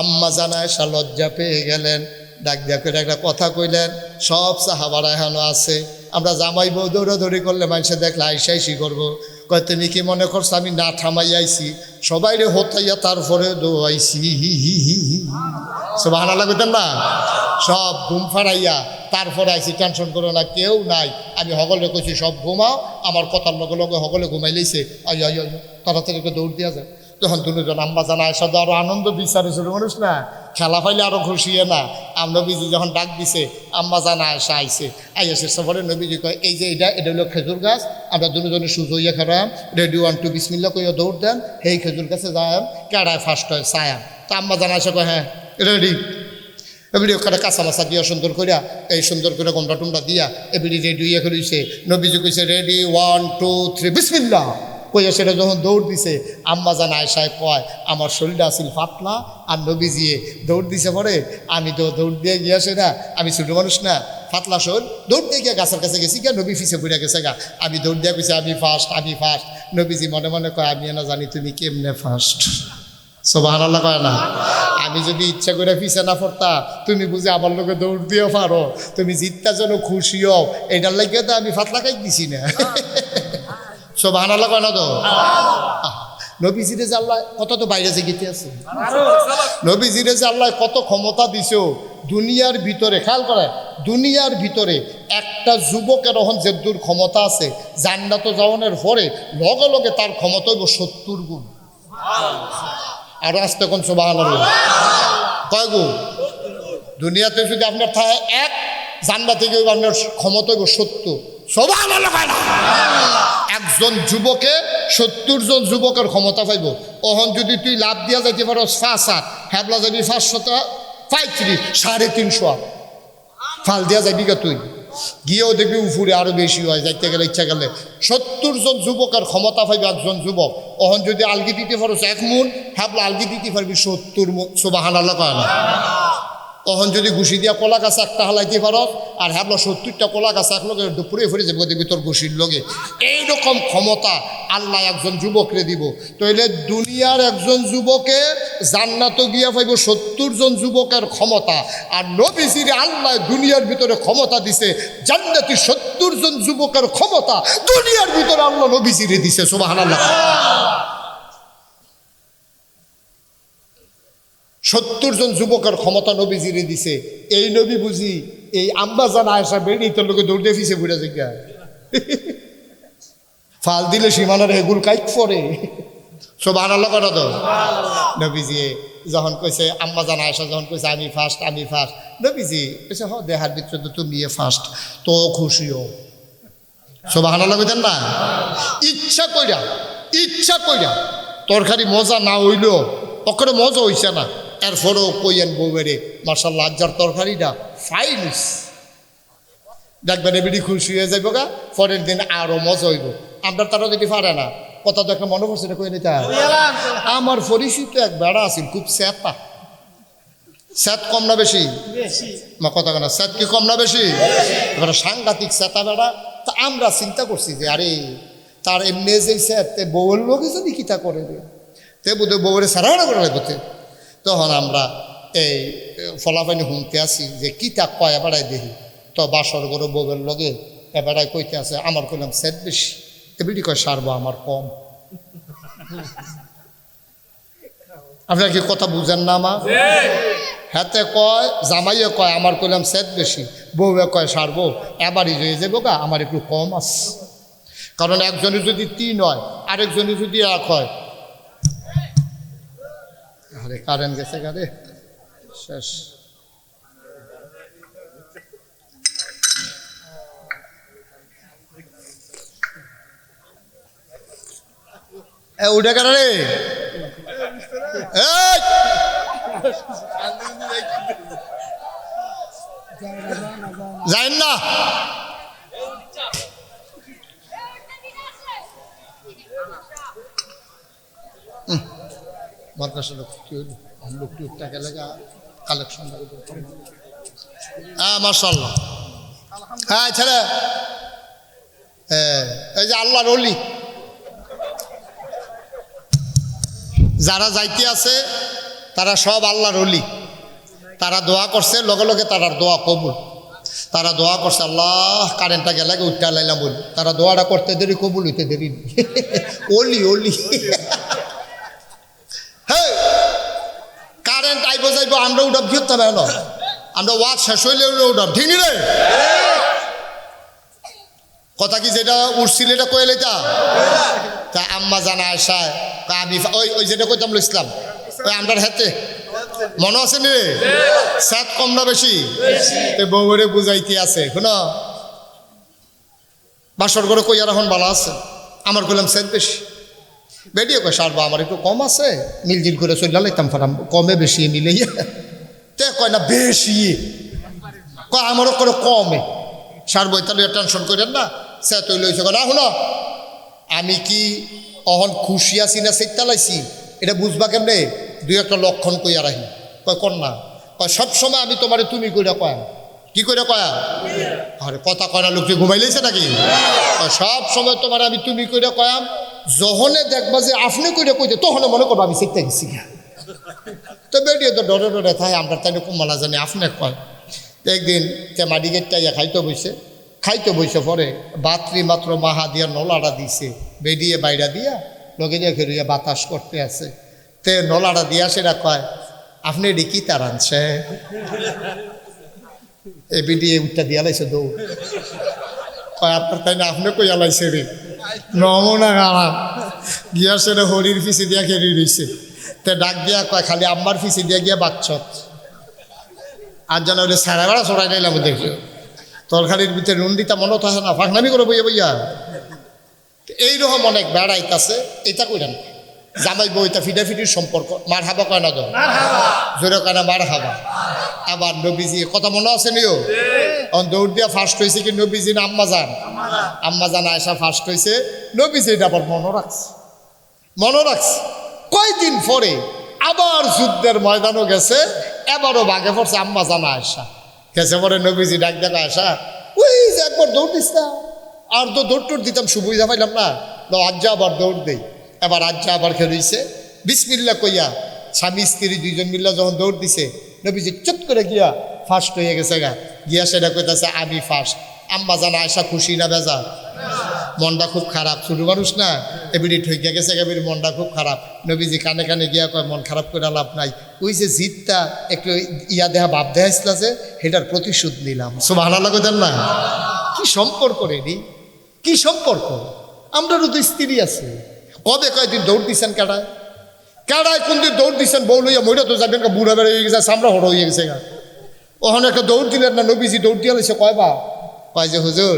আম্মাজান আয়েশা লজ্জা পেয়ে গেলেন, ডাক দিয়া করে একটা কথা কইলেন, সব সাহাবারা এখনো আছে, আমরা জামাই বউ দৌড়াদৌড়ি করলে মানুষে দেখলে আইসাইসি করবো। কয় তুমি কি মনে করছো আমি না থামাই আইছি? সবাই রে হতাইয়া তারপরে দৌড়াইছি। সুবহানাল্লাহ কইতেন না? সব ঘুম ফাড়াইয়া তারপরে আইসি, টেনশন করো না, কেউ নাই। আমি হগলে কইছি সব ঘুমাও, আমার কথার লগে লগে হগলে ঘুমাই লইছে, আই আই আই তাড়াতাড়ি একটু দৌড় দিয়া যায়। তখন দুজন আম্মাজান আয়েশা আরো আনন্দ বিচারেছিল মানুষ না, খেলা পাইলে আরো খুশিয়ে না। নবীজি যখন ডাক দিছে আম্মাজান আয়েশা আইছে, আইসে সবরে নবীজি কয়, এই যে এটা হলো খেজুর গাছ, আমরা দুজনে সুযোগ হইয়া খেলাম, রেডি 1 2 বিসমিল্লাহ কইয়া দৌড় দেন, সেই খেজুর গাছে যাম, কেডায় ফার্স্ট হয় ছায়াম। তা আম্মাজান আয়েশা কয়, হ্যাঁ রেডি। এবিডি ওখানে কাঁচা মাছা দিয়া সুন্দর করিয়া, এই সুন্দর করে গোমরা টুমরা দিয়া এবিডি রেডি হইয়া খেলিছে। নবীজি কইছে রেডি 1 2 3 বিসমিল্লাহ কইয়া সেটা যখন দৌড় দিছে, আম্মাজান আয়েশায় কয় আমার শরীরটা আসিল পাতলা, আর নবীজিয়ে দৌড় দিছে পরে আমি তো দৌড় দিয়ে গিয়েছে না, আমি ছোটো মানুষ না, পাতলা শরীর, দৌড় দিয়ে গিয়া গাছের কাছে গেছি গা, নবী ফিসে পড়ে গেছে গা, আমি দৌড় দিয়া কইছি আমি ফার্স্ট, আমি ফার্স্ট। নবীজি মনে মনে কয় আমি না জানি তুমি কেমনে ফার্স্ট। সুবহানাল্লাহ কয় না? আমি যদি ইচ্ছা করে পিছে না পড়তা, তুমি বুঝে আমার লোকে দৌড় দিয়েও পারো, তুমি জিতটা যেন খুশি হও, এটার লাগিয়ে তো আমি ফাতলা খাই দিছি না। সুবহানাল্লাহ কয় না তো? নবীজিরে যে আল্লাহ কত তো বাইরে যে গীতে আছে, নবীজিরে যে আল্লাহ কত ক্ষমতা দিছো দুনিয়ার ভিতরে। খেয়াল করে, দুনিয়ার ভিতরে একটা যুবকের এখন যে দূর ক্ষমতা আছে, জান্নাত যাওয়ানোর পরে লগে লগে তার ক্ষমতা হইব 70 গুণ। আর আসতে কোন সুবহানাল্লাহ কয় গুণ? দুনিয়াতে যদি আপনার থাকে 1, জান্নাতে গিয়ে আপনার ক্ষমতা হইব 70। সুবহানাল্লাহ কয় না? একজন যুবকে 70 জন যুবকের ক্ষমতা পাইব। ওহন যদি তুই লাভ দিয়া যাইতে পারো 5-7, হ্যাবলা যাবি 535, 350 ফাল দিয়া যাবি গা, তুই গিয়েও দেখবি উফুরে আরো বেশি হয়, যাইতে গেলে ইচ্ছা গেলে 70 জন যুবকের ক্ষমতা পাইবে একজন যুবক। ওহন যদি আলগি দিতে পারো 1 মন, হ্যাবলা আলগি দিতে পারবি 70 মন। সুবহানাল্লাহ কয় না? তখন যদি ঘুষি দিয়া কলা গাছ একটা হালাইতে পারো আর হ্যাঁ 70টা কলা গাছ এক লগে দুপুরে ফিরে যাবো দেখবি তোর ঘুষির লগে। এইরকম ক্ষমতা আল্লাহ একজন যুবকরে দিব। তাইলে দুনিয়ার একজন যুবকে জান্নাতও গিয়া পাইব 70 জন যুবকের ক্ষমতা। আর নবীজির আল্লাহ দুনিয়ার ভিতরে ক্ষমতা দিছে জান্নাতি 70 জন যুবকের ক্ষমতা দুনিয়ার ভিতরে আল্লাহ নবীজিরে দিছে। সুবহানাল্লাহ। 70 জন যুবকের ক্ষমতা নবীজিরে দিছে। এই নবী বুঝি এই আম্মা জান আয়েশা বেরিয়ে তোর লোকে দৌড় দিয়ে ফিসে ঘুরে জিজ্ঞা ফাল দিলে সীমানার এগুল কাইক পরে। সুবহানাল্লাহ করা তো। নবীজি যখন কইছে আম্মা জান আয়েশা যখন কইছে আমি ফার্স্ট নবীজি কইছে হ দেহার ভিতরে তো তুমি ফার্স্ট, তো খুশিও। সুবহানাল্লাহ কইতেন না? ইচ্ছা কইরা তরকারি মজা না হইলো ওখানে মজা হইছে না, এরপরেও কইয়েন বউবেরে মার্শাল্লাহ আজ্জার তরকারিটা ফাইন হইছে, দেখবেন এবিডি খুশি হয়ে যাইব গা, পরের দিন আরো মজা হইব। আমরা তারা যদি পারে না কথা তো একটা মনে পড়ছে না কই নিতে। আমার পরিচিত এক বেড়া আছিল খুব স্যাতা, স্যাত কম না বেশি? মা কথা কেনা স্যাত কি কম না বেশি? এবার সাংঘাতিক স্যাতা বেড়া। তা আমরা চিন্তা করছি যে আরে তার এমনি যে স্যাত বউয়ের লোকে যদি কিতা করে রে তে বোধ বউরে সারা করে লাগতে। তখন আমরা এই ফলাফানি শুনতে আসি যে কিতা কয় এবারাই দেখি। তো বাসর গরু বউয়ের লগে এবারাই কইতে আছে আমার কইলাম স্যাত বেশি, এবিডি কয় সারবো আমার কম। আপনার কি কথা বুঝেন না? আমার হাতে কয় জামাইয়ে কয় আমার কইলাম স্যাত বেশি, বউয়ে কয় সারবো এবারই হয়ে যাবো গা আমার একটু কম আছে। কারণ একজনের যদি 3 হয় আরেকজনের যদি 1 হয়। আরে কারেন্ট গেছে গাড়ি শেষ। উঠে কারা রে যাই না। মাদ্রাসা লোক কি হইল हम लोग की টাকা লাগা কালেকশন মাশাআল্লাহ। হ্যাঁ ছেলে এই যে আল্লাহর ওলি যারা যাইতে আছে তারা সব আল্লাহর ওলি। তারা দোয়া করছে লগে লগে তারার দোয়া কবুল। তারা দোয়া করছে আল্লাহ কারেন্টটা গেলে উঠতে লাইলাম বলি। তারা দোয়াটা করতে দেরি কবুল হইতে দেরি। ওলি ওলি হ্যাঁ কারেন্ট আইব যাইব আমরা উঠাব কি হতে হবে না, আমরা ওয়াজ শেষ হইলে উঠাব ঠিক রে কথা কি যেটা উঠছিল এটা কয়ে লইতা। তা আম্মা জানা আয়সা আমি ওই যেটা কইতাম ইসলাম ওই আমরা হাতে মনে আছে নি রে সাত কম না বেশি বউরে বুঝাইতে আছে শোনো বাসর ঘরে কই আর এখন ভালো আছে আমার কইলাম সাত বেশি বেরিয়ে কয় সারবা আমার একটু কম আছে মিলজিল করে চলে লাইতাম ফারাম কমে বেশি মিলাইয়া তে কয় না বেশি কয় আমারও করে কমে সারবো তাহলে টেনশন করেন না সে তৈল হয়েছে না শুনো আমি কি অহন খুশি আছি না সেটা লাইছি এটা বুঝবা কেমনে 2-1টা লক্ষণ কইয়া রাখি কয় কর না কয় সবসময় আমি তোমারে তুমি কইরা কয়া কি কইরা কয়া আরে কথা কয়না লোকটি ঘুমাই লাইছে নাকি সব সময় তোমার আমি তুমি কইরা কয়াম যখনে দেখবা যে আপনি কইরা কইতে তখন মনে করবো আমি সেটা গেছি তো বেরিয়ে তো ডরে ডরে থাকে আমরা তাই কুমালা জানি আপনি কয় একদিন তে মাটি গেটটা খাইতে বইছে পরে বাতরি মাত্র মাহা দিয়া নলাটা দিছে বেরিয়ে বাইরা দিয়া লগে দিয়ে খেয়ে বাতাস করতে আছে তে নলাটা দিয়া সেটা কয় আপনি এটি কি তার আনছে এ বেরিয়ে উঠটা দিয়া লাইছে দৌড় কয় আপনার তাই না আপনি কই আলাইছে রে নমনা খারাপ গিয়া সেটা হরির ফিসে দিয়া খেয়ে রইছে তে ডাক দিয়া কয় খালি আম্মার ফিসে দিয়া গিয়া বাচ্চত আর যেন ওটা সারা বেড়া ছড়াই নিলাম দেখি তরকারির ভিতরে নুন দিতা মনে থাকে না ফাঁকনামি করে বইয়া বইয়া এইরকম অনেক বেড়াইতাছে এটা কইরাম জামাই বইটা ফিটাফিটির সম্পর্ক মার হাবা কয় না তো জোরে কয় না মার হাবা আবার নবীজি কথা মনে আছে নিও দৌড় দিয়া ফার্স্ট হয়েছে কি নবীজি না আম্মা জান আয়সা ফার্স্ট হয়েছে নবীজি এটা আবার মনে রাখছে কয়দিন পরে আবার যুদ্ধের ময়দানও গেছে, এবারও বাঘে পড়ছে আম্মা জানা আয়সা। গেছে পরে নবীজি ডাক দেখা আয়সা, ওই যে একবার দৌড় দিস না। আর তো দৌড় টোড় দিতাম সুবিধা পাইলাম না, আজ্জা আবার দৌড় দেই। এবার আজ্জা আবার খেলছে বিসমিল্লা কইয়া স্বামী স্ত্রী দুইজন মিল্লা যখন দৌড় দিছে, নবীজি চট করে গিয়া ফার্স্ট হয়ে গেছে গা, গিয়া সেটা কইতাছে আমি ফার্স্ট। আম্মা জানা আয়সা খুশি না বেজা? মনটা খুব খারাপ, ছোট মানুষ না, এবিডি ঠইকে গেছে, এবিডি মনটা খুব খারাপ। নবীজি কানে কানে গিয়া কয় মন খারাপ করে লাভ নাই, ওই যে জিতটা একটু ইয়া দেহা ভাব দেখাইছিল যে সেটার প্রতিশোধ নিলাম। সুবহানাল্লাহ কইতেন না? কি সম্পর্ক রে, কি সম্পর্ক? আমরারও তো স্ত্রী আছে, কবে কয়দিন দৌড় দিচ্ছেন কাটায় কাটায়, কোন দিন দৌড় দিচ্ছেন বউ লইয়া মইটা তো যাবেন, বুড়া বেড়ে হয়ে গেছে, সামরা হড় হয়ে গেছে গা। ওখানে একটা দৌড় দিলেন না, নবীজি দৌড় দিয়া লাইছে কয়বা? কয় যে হুজুর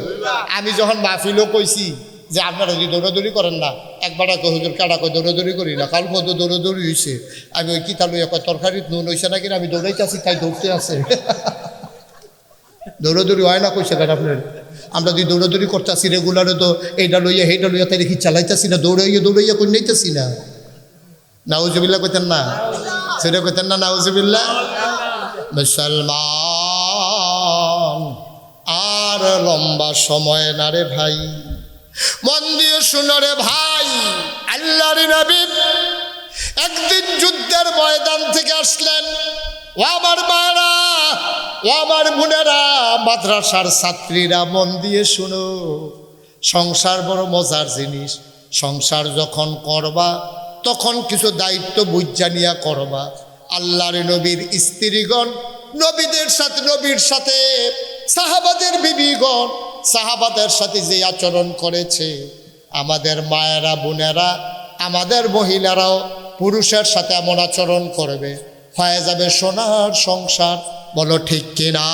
আমি যখন মাহফিলও কইছি যে আপনারা যদি দৌড়াদৌড়ি করেন না, একবার কয় হুজুর কাটা কয় দৌড়াদৌড়ি করি না, কাল কত দৌড়াদৌড়ি হয়েছে। আমি ওই কিতা লইয়া কয় তরকারিত নুন হয়েছে নাকি, আমি দৌড়াইতেছি তাই দৌড়তে আছে। দৌড়াদৌড়ি হয় না কইছে কেন আপনার? আমরা যদি দৌড়াদৌড়ি করতে আসি রেগুলারে, তো এইটা লইয়া সেইটা লইয়া তাই দেখি চালাইতেছি না, দৌড়াইয়া দৌড়াইয়া কই নাইতেছি না। নাউজুবিল্লাহ কইতেন না? সেটা কইতেন না নাউজুবিল্লাহ? মুসলমান আর লম্বা সময় না রে ভাই, মন দিয়ে শুনো রে ভাই। আল্লাহর নবী একদিন যুদ্ধের ময়দান থেকে আসলেন। ও আমার মায়েরা, ও আমার বোনেরা, মাদ্রাসার ছাত্রীরা, মন দিয়ে শুনো। সংসার বড় মজার জিনিস। সংসার যখন করবা তখন কিছু দায়িত্ব বুঝা নিয়া করবা। আল্লাহর নবীর স্ত্রীগণ নবীদের সাথে, নবীর সাথে সাহাবাদের বিবিগণ সাহাবাদের সাথে যে আচরণ করেছে, আমাদের মায়েরা বোনেরা, আমাদের মহিলারাও পুরুষের সাথে এমন আচরণ করবে, হয়ে যাবে সোনার সংসার। বলো ঠিক কিনা?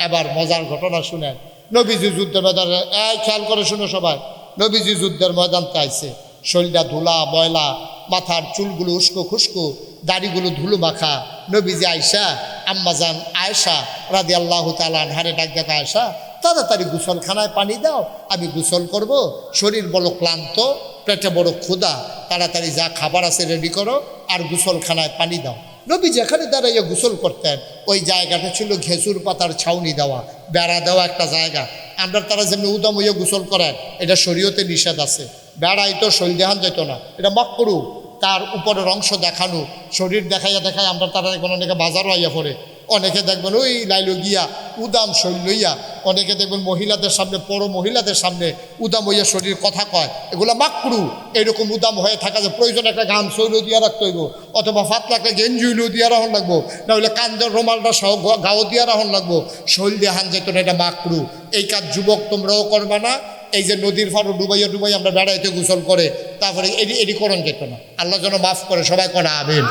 এবার মজার ঘটনা শুনেন। নবীজি যুদ্ধের ময়দানে, খেয়াল করে শুনো সবাই, নবীজি যুদ্ধের ময়দান চাইছে, শরীরটা ধুলা ময়লা, মাথার চুলগুলো উস্কো খুস্কো, দাড়িগুলো ধুলো মাখা। নবীজি আয়সা, আম্মাজান আয়েশা রাদিয়াল্লাহু তাআলা আনহারে ডাক দেখা, আয়েশা তাড়াতাড়ি গোসলখানায় পানি দাও, আমি গোসল করব, শরীর বড় ক্লান্ত, পেটে বড় ক্ষুধা, তাড়াতাড়ি যা খাবার আছে রেডি করো, আর গোসলখানায় পানি দাও। নবী যেখানে দাঁড়াইয়া গোসল করতেন ওই জায়গাটা ছিল ঘেঁচুর পাতার ছাউনি দেওয়া, বেড়া দেওয়া একটা জায়গা। আমরা তারা যেমনি উদাম হইয়া গোসল করেন, এটা শরীয়তে নিষেধ আছে। বেড়াই তো শরীর দেখান যেত না, এটা মাকরু। তার উপরের অংশ দেখানো, শরীর দেখাইয়া দেখায় আমরা তারা দেখবেন অনেকে বাজারও আইয়া পড়ে, অনেকে দেখবেন ওই লাইলো গিয়া উদাম শরীর লইয়া, অনেকে দেখবেন মহিলাদের সামনে, বড় মহিলাদের সামনে উদাম হইয়া শরীর কথা কয়, এগুলো মাকরু। এরকম উদাম হয়ে থাকা যে প্রয়োজন একটা গান শৈল দিয়া রাখতে হইব, অথবা ফাতলা একটা গেঞ্জি হইলেও দিয়া রাখুন লাগবো, না হলে কান্দের রোমালটা সহ গাও দিয়া রাখুন লাগবো, শৈল দিয়ে হান যেত না, এটা মাকরু। এই কাজ যুবক তোমরাও করবা না। এই যে নদীর ফারো ডুবাইয়া ডুবাই আমরা বেড়াইতে গোসল করে, তারপরে এটি করণ যেত না। আল্লাহ যেন মাফ করে, সবাই করা আমিন।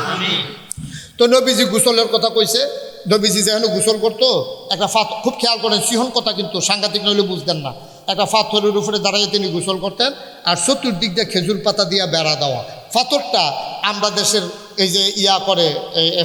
তো নবীজি গোসলের কথা কইছে। নবীজি যেখানে গোসল করতো, একটা ফাথর, খুব খেয়াল করেন, সিহন কথা কিন্তু সাংঘাতিক নইলে বুঝতেন না, একটা পাথরের উপরে দাঁড়াইয়ে তিনি গোসল করতেন, আর চতুর্দিক দিয়ে খেজুর পাতা দিয়ে বেড়া দেওয়া। পাথরটা আমরা দেশের এই যে ইয়া করে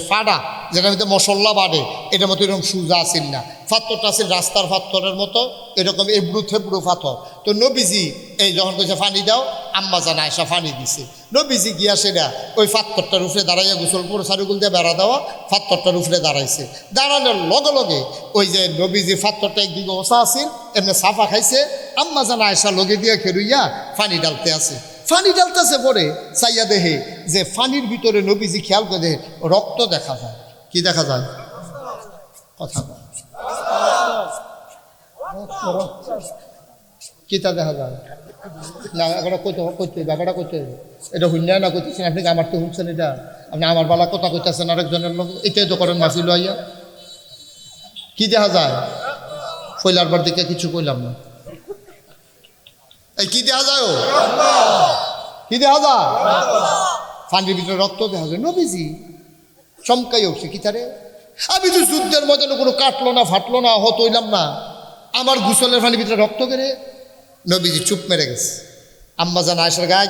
ফাড়া, যেটার মধ্যে মশলা বাড়ে, এটার মতো এরকম সুজা আসিল না, পাথরটা আসিল রাস্তার পাথরের মতো, এরকম এবড়ু থেবড়ু পাথর। তো নবীজি এই যখন কইছে পানি দাও, আম্মা জান আয়েশা পানি দিছে। নবীজি গিয়া সেটা ওই পাথরটার উপরে দাঁড়াইয়া গোসল করে সারুগুল দিয়ে বেড়া দেওয়া, পাথরটার উপরে দাঁড়াইছে। দাঁড়ানোর লগে লগে ওই যে নবীজি পাথরটা একদিকে ওসা আসিল, এমনি সাফা খাইছে, আম্মা জান আয়েশা লগে দিয়ে খেরুইয়া পানি ডালতে আছে। ফানি ডালতেছে পরে চাইয়া দেহে যে ফানির ভিতরে নবীজি খেয়াল করে দেহে রক্ত দেখা যায়। কি দেখা যায়? কথা কিতা দেখা যায় না, এটা কইতে কইতে ব্যাপারটা কইতে এটা শুনলে না কইতেছেন আপনি, আমার তো শুনছেন, এটা আপনি আমার বালা কথা কইতেছেন আরেকজনের লোক, এটাই তো করেন মাসিল আইয়া। কি দেখা যায়? ফইলার বার দিকে কিছু কইলাম না। এই কি দেখা যায়? ও কি দেখা যায়? ফানির ভিতরে রক্ত দেখা যায়। নবীজি চমকাই উঠছে, কি তারে আমি তো যুদ্ধের ময়দানে কোনো কাটলো না, ফাটলো না, হত হইলাম না, আমার গোসলের পানির ভিতরে রক্ত কেড়ে। নবীজি চুপ মেরে গেছে। আম্মা জান আয়েশার গায়ে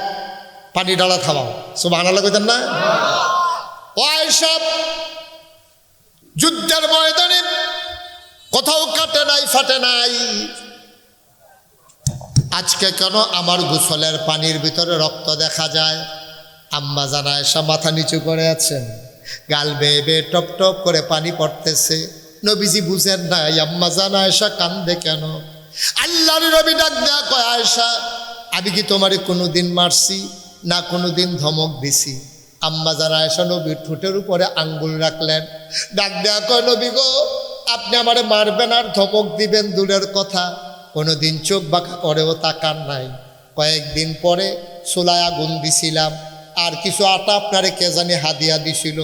পানি ডালা খাওয়াও, সুবহানাল্লাহ কইতেন না? ও আয়েশা, যুদ্ধের ময়দানে কোথাও কাটে নাই, ফাটে নাই, আজকে কেন আমার গোসলের পানির ভিতরে রক্ত দেখা যায়? আম্মা জান আয়েশা মাথা নিচু করে আছেন, গাল বেয়ে বেয়ে টপ টপ করে পানি পড়তেছে। নবীজি বুঝেন নাই আম্মা জান আয়েশা কান্দে কেন। আল্লাহর নবী ডাক দেয়া কয়, আয়েশা আমি কি তোমারে কোনোদিন মারছি, না কোনোদিন ধমক দিছি? আম্মা জান আয়েশা নবীর ঠোঁটের উপরে আঙ্গুল রাখলেন, ডাক দেয়া কয়, নবী গো আপনি আমারে মারবেন আর ধমক দিবেন দূরের কথা, কোনোদিন চোখ বাঁকা করেও তাকান নাই। কয়েকদিন পরে চুলায় আগুন দিছিলাম, আর কিছু আটা আপনারে কে জানি হাদিয়া দিছিল,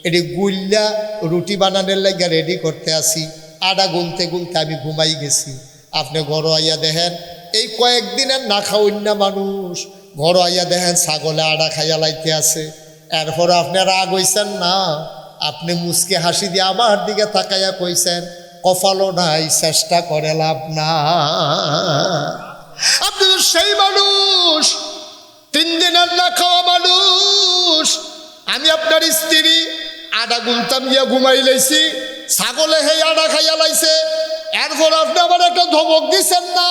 এটি গুল্লা রুটি বানানোর লাগে রেডি করতে আসি। আটা গুলতে গুলতে আমি ঘুমাই গেছি। আপনি ঘর আইয়া দেখেন এই কয়েকদিনের না খাওয়ান্না মানুষ, ঘর আইয়া দেখেন ছাগলে আটা খাইয়া লাইতে আছে। এরপর আপনি রাগ হইছেন না, আপনি মুসকে হাসি দিয়ে আমার দিকে তাকাইয়া কইছেন, কপালও নাই চেষ্টা করে লাভ না। আপনি তো সেই মানুষ, 3 দিনের না খাওয়া মানুষ। আমি আপনার স্ত্রী, আটা গুলতাম গিয়া ঘুমাই লাইছি, ছাগলে হে আটা খাইয়া লাইছে। এরপর আপনি আমার একটা ধমক দিছেন না,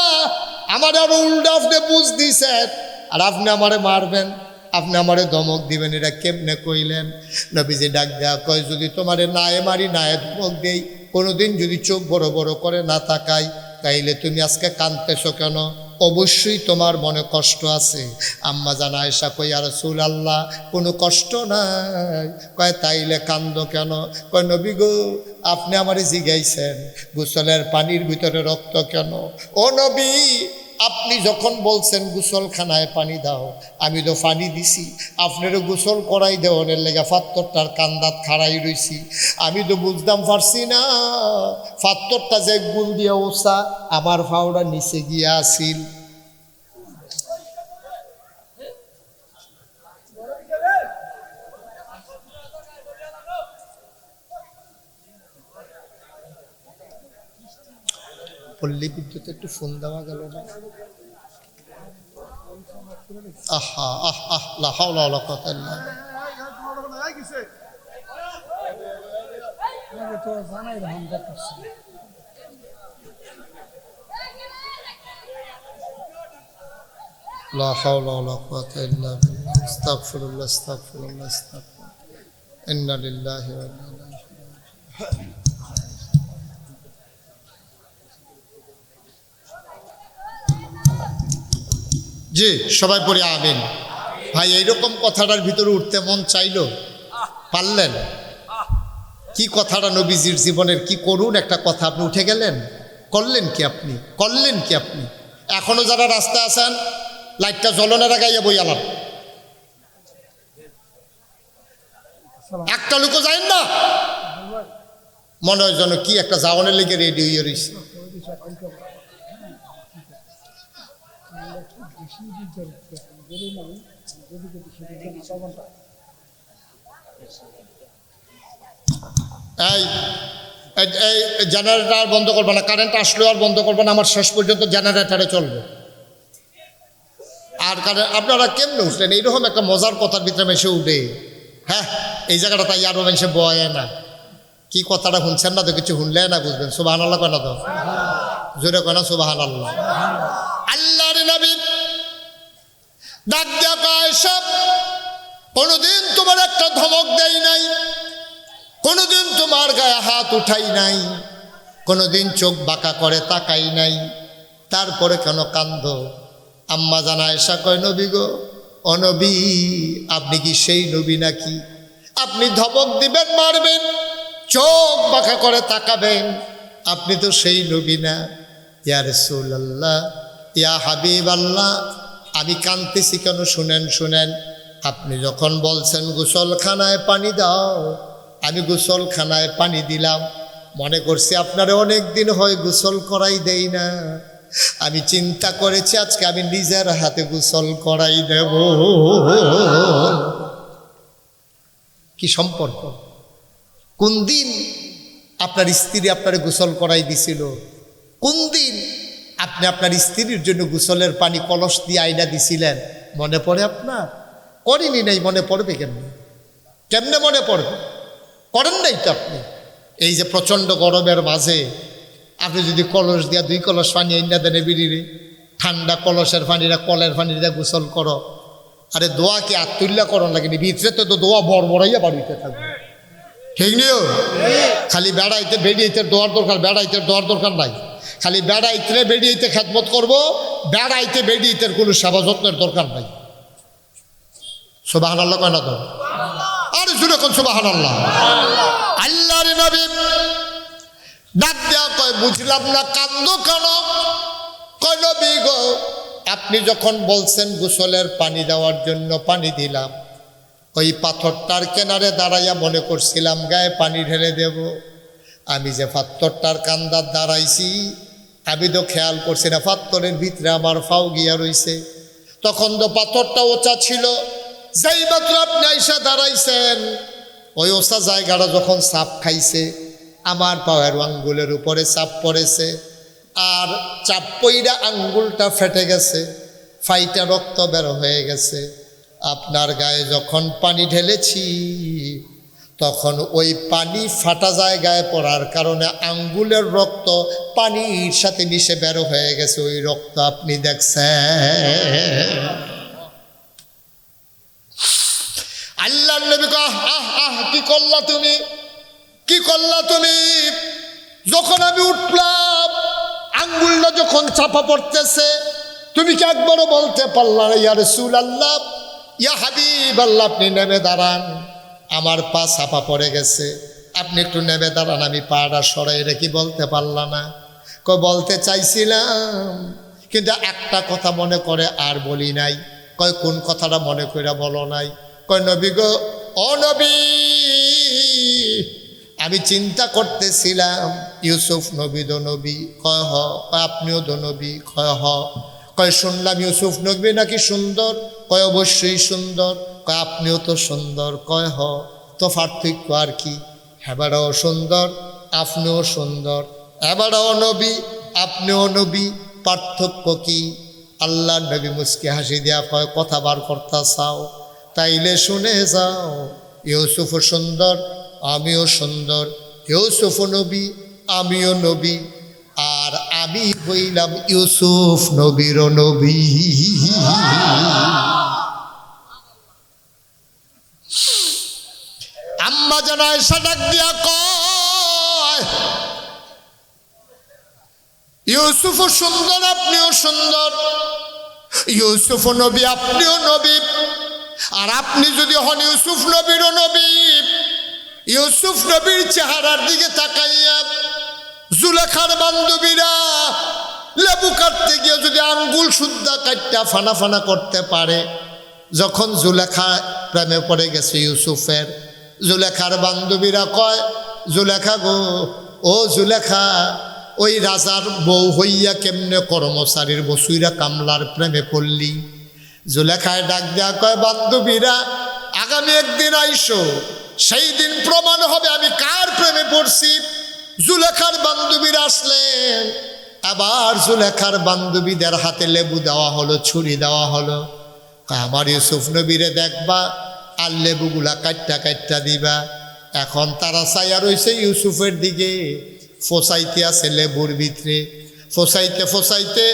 আমার আরো উল্টা আপনি বুঝ দিছেন, আর আপনি আমারে মারবেন, আপনি আমারে ধমক দিবেন, এটা কেমনে কইলেন? নবীজি ডাক দেয়া কয়, যদি তোমারে নায়ে মারি নায়ে ধমক দেই, কোনোদিন যদি চোখ বড় বড় করে না তাকাই, তাইলে তুমি আজকে কাঁদতেছো কেন? অবশ্যই তোমার মনে কষ্ট আছে। আম্মা জান আয়েশা কই, ইয়া রাসূলুল্লাহ কোনো কষ্ট নাই। কয় তাইলে কান্দো কেন? কয় নবী গো আপনি আমারে জিগাইছেন গোসলের পানির ভিতরে রক্ত কেন? ও নবী আপনি যখন বলছেন গোসলখানায় পানি দাও, আমি তো পানি দিছি, আপনারও গোসল করাই দেওয়ানের লেগে ফাত্তরটার কান্দাত খাড়াই রইছি। আমি তো বুঝতাম পারছি না ফাত্তরটা যে গুল দিয়া ওসা আমার ফাওড়া নিচে গিয়া আসিল। পল্লী বিদ্যুৎ একটু ফোন দেওয়া গেল না? আহা আহ আহ লা হাওলা ওয়ালা কুওয়াতা ইল্লা বিল্লাহ। লা হাওলা ওয়ালা কুওয়াতা ইল্লা বিল্লাহ। আস্তাগফিরুল্লাহ আস্তাগফিরুল্লাহ আস্তাগফিরুল্লাহ। ইন্না লিল্লাহি ওয়া ইন্না ইলাইহি রাজিউন। জি সবাই পড়ে আমিন। ভাই এইরকম কথাটার ভিতরে উঠতে মন চাইলো, পারলেন? কি কথাটা নবীজির জীবনের কি করুন একটা কথা, আপনি উঠে গেলেন, করলেন কি আপনি, করলেন কি আপনি? এখনো যারা রাস্তায় আছেন লাইটটা জ্বলনের আগাইয়া বই আলাম, একটা লোকও যায় না, মনে হয় যেন কি একটা যাওয়ানের লেগে রেডি হয়ে রয়েছে। এই জেনারেটর বন্ধ করবে না, কারেন্ট আসলেও আর বন্ধ করবে না, আমার শেষ পর্যন্ত জেনারেটারে চলবে। আর আপনারা কেমনে উঠলেন? এইরকম একটা মজার কথার ভিতরে মেশে উঠে, হ্যাঁ এই জায়গাটা তাই আরো মেশে বয় না। কি কথাটা শুনছেন না তো, কিছু শুনলে না বুঝবেন। সুবহানাল্লাহ কেন তো জোরে কেন সুবহানাল্লাহ। আল্লাহর নবী ডাক দিয়া কয়, সব কোনোদিন তোমার একটা ধমক দেই নাই, কোনোদিন তোমার গায়ে হাত উঠাই নাই, কোনোদিন চোখ বাঁকা করে তাকাই নাই, তারপরে কেন কান্দো? আম্মা জান আয়েশা কয়, নবী গো ও নবী আপনি কি সেই নবী নাকি? আপনি ধমক দিবেন, মারবেন, চোখ বাঁকা করে তাকাবেন, আপনি তো সেই নবী না? ইয়া রাসূলুল্লাহ ইয়া হাবিবাল্লাহ আমি কাঁদতেছি কেন শুনেন শুনেন। আপনি যখন বলছেন গোসলখানায় পানি দাও, আমি গোসলখানায় পানি দিলাম, মনে করছি আপনারা অনেক দিন হয় গোসল করাই দেই না, আমি চিন্তা করেছি আজকে আমি নিজের হাতে গোসল করাই দেব। কি সম্পর্ক? কোন দিন আপনার স্ত্রী আপনার গোসল করাই দিছিল? কোন দিন আপনি আপনার স্ত্রীর জন্য গোসলের পানি কলস দিয়ে আইনা দিছিলেন? মনে পড়ে আপনার? করেনি নাই, মনে পড়বে কেমনে? কেমনে মনে পড়বে? করেন নাই তো আপনি। এই যে প্রচণ্ড গরমের মাঝে আপনি যদি কলস দিয়া 2 কলস পানি আইনা দেন বিড়িরে, ঠান্ডা কলসের পানিরা কলের পানিরা গোসল করো, আরে দোয়া কি আত্মুল্লাহ করন লাগেনি, ভিতরে তো দোয়া বড়াইয়া বাড়িতে থাকবে, ঠিক নিও। খালি বেড়াইতে বেরিয়েতে দোয়ার দরকার, বেড়াইতে দোয়ার দরকার নাই। খালি বেড়াইতে বেরিয়েতে খেদমত করবো, বেড়াইতে বেরিয়েতে কোনো সেবা যত্নের দরকার নাই। সুবহানাল্লাহ কয় না তো? আরে শুনে কোন সুবহানাল্লাহ। আল্লাহর নবী ডাক দেয়া কয়, বুঝলাম না কান্দো কেন? কয় নবী গো, আপনি যখন বলছেন গোসলের পানি দেওয়ার জন্য পানি দিলাম, ওই পাথরটার কিনারে দাঁড়াইয়া মনে করছিলাম গায়ে পানি ঢেলে দেব। আমি যে পাথরটার কান্দার দাঁড়াইছি, আমি তো খেয়াল করছি না পাথরের ভিতরে আমার ফাও গিয়া রইছে। তখন তো পাথরটা ওচা ছিল, যেই মাত্র আপনি আইসা দাঁড়াইছেন, ওই ওচা জায়গাটা যখন চাপ খাইছে, আমার পায়ের আঙ্গুলের উপরে চাপ পড়েছে, আর চাপ পইরা আঙ্গুলটা ফেটে গেছে, ফাইটা রক্ত বের হয়ে গেছে। আপনার গায়ে যখন পানি ঢেলেছি, তখন ওই পানি ফাটা জায়গায় পড়ার কারণে আঙ্গুলের রক্ত পানির সাথে মিশে বের হয়ে গেছে, ওই রক্ত আপনি দেখছেন। আল্লাহ নবী কয়, আহ আহ কি করলা তুমি, কি করলা তুমি? যখন আমি উঠলাম, আঙ্গুলটা যখন চাপা পড়তেছে, তুমি কি একবারও বলতে পারলা না ইয়া রাসূলুল্লাহ, ইয়া হাবিব আল্লাহ, আপনি নেমে দাঁড়ান, আমার পা চাপা পড়ে গেছে, আপনি একটু নেমে দাঁড়ান, আমি পাটা সরাই রেখে বলতে পারলা না? কয় বলতে চাইছিলাম, কিন্তু একটা কথা মনে করে আর বলি নাই। কয় কোন কথাটা মনে করে বলো নাই? কয় নবী গো, ও নবী, আমি চিন্তা করতেছিলাম ইউসুফ নবী দো নবী। কয় হ। কয় আপনিও দো নবী? কয় হ। কয় শুনলাম ইউসুফ নবী নাকি সুন্দর? কয় অবশ্যই সুন্দর। কয় আপনিও তো সুন্দর? কয় হ। তো পার্থক্য আর কি? হেবারাও সুন্দর, আপনিও সুন্দর, এবারাও নবী, আপনিও নবী, পার্থক্য কি? আল্লাহ নবী মুস্কি হাসি দেয়া কয়, কথা বার করতে চাও? তাইলে শুনে যাও, ইউসুফ সুন্দর, আমিও সুন্দর, ইউসুফ নবী, আমিও নবী, আর আমি হইলাম ইউসুফ নবীর নবী। আম্মা জান আয়েশা ডাক দিয়া কয়, ইউসুফ সুন্দর, আপনিও সুন্দর, ইউসুফ নবী, আপনিও নবী, আর আপনি যদি হন ইউসুফ নবীরও নবী, ইউসুফ নবীর চেহারার দিকে তাকাইয়া জুলেখার বান্ধবীরা লেবু কাটতে গিয়ে যদি আঙ্গুল সুদ্ধা কাটটা ফানা ফানা করতে পারে, যখন জুলেখা প্রেমে পড়ে গেছে ইউসুফের, জুলেখার বান্ধবীরা কয়, জুলেখা গো, ও জুলেখা, ওই রাজার বউ হইয়া কেমনে কর্মচারীর বসুইরা কামলার প্রেমে পড়লি? জুলেখায় ডাক দেয়া কয়, বান্ধবীরা, আগামী একদিন আইসো, সেই দিন প্রমাণ হবে আমি কার প্রেমে পড়ছি। জুলেখার বান্ধবীরা আসলেন, আবার জুলেখার বান্ধবীদের হাতে লেবু দেওয়া হলো, ছুরি দেওয়া হলো। আমার ইউসুফ নবীরে দেখবা আর লেবুগুলা কাটটা কাটটা দিবা। এখন তারা চাইয়া রয়েছে ইউসুফের দিকে, ফোসাইতে আছে লেবুর ভিতরে, ফোসাইতে ফোসাইতে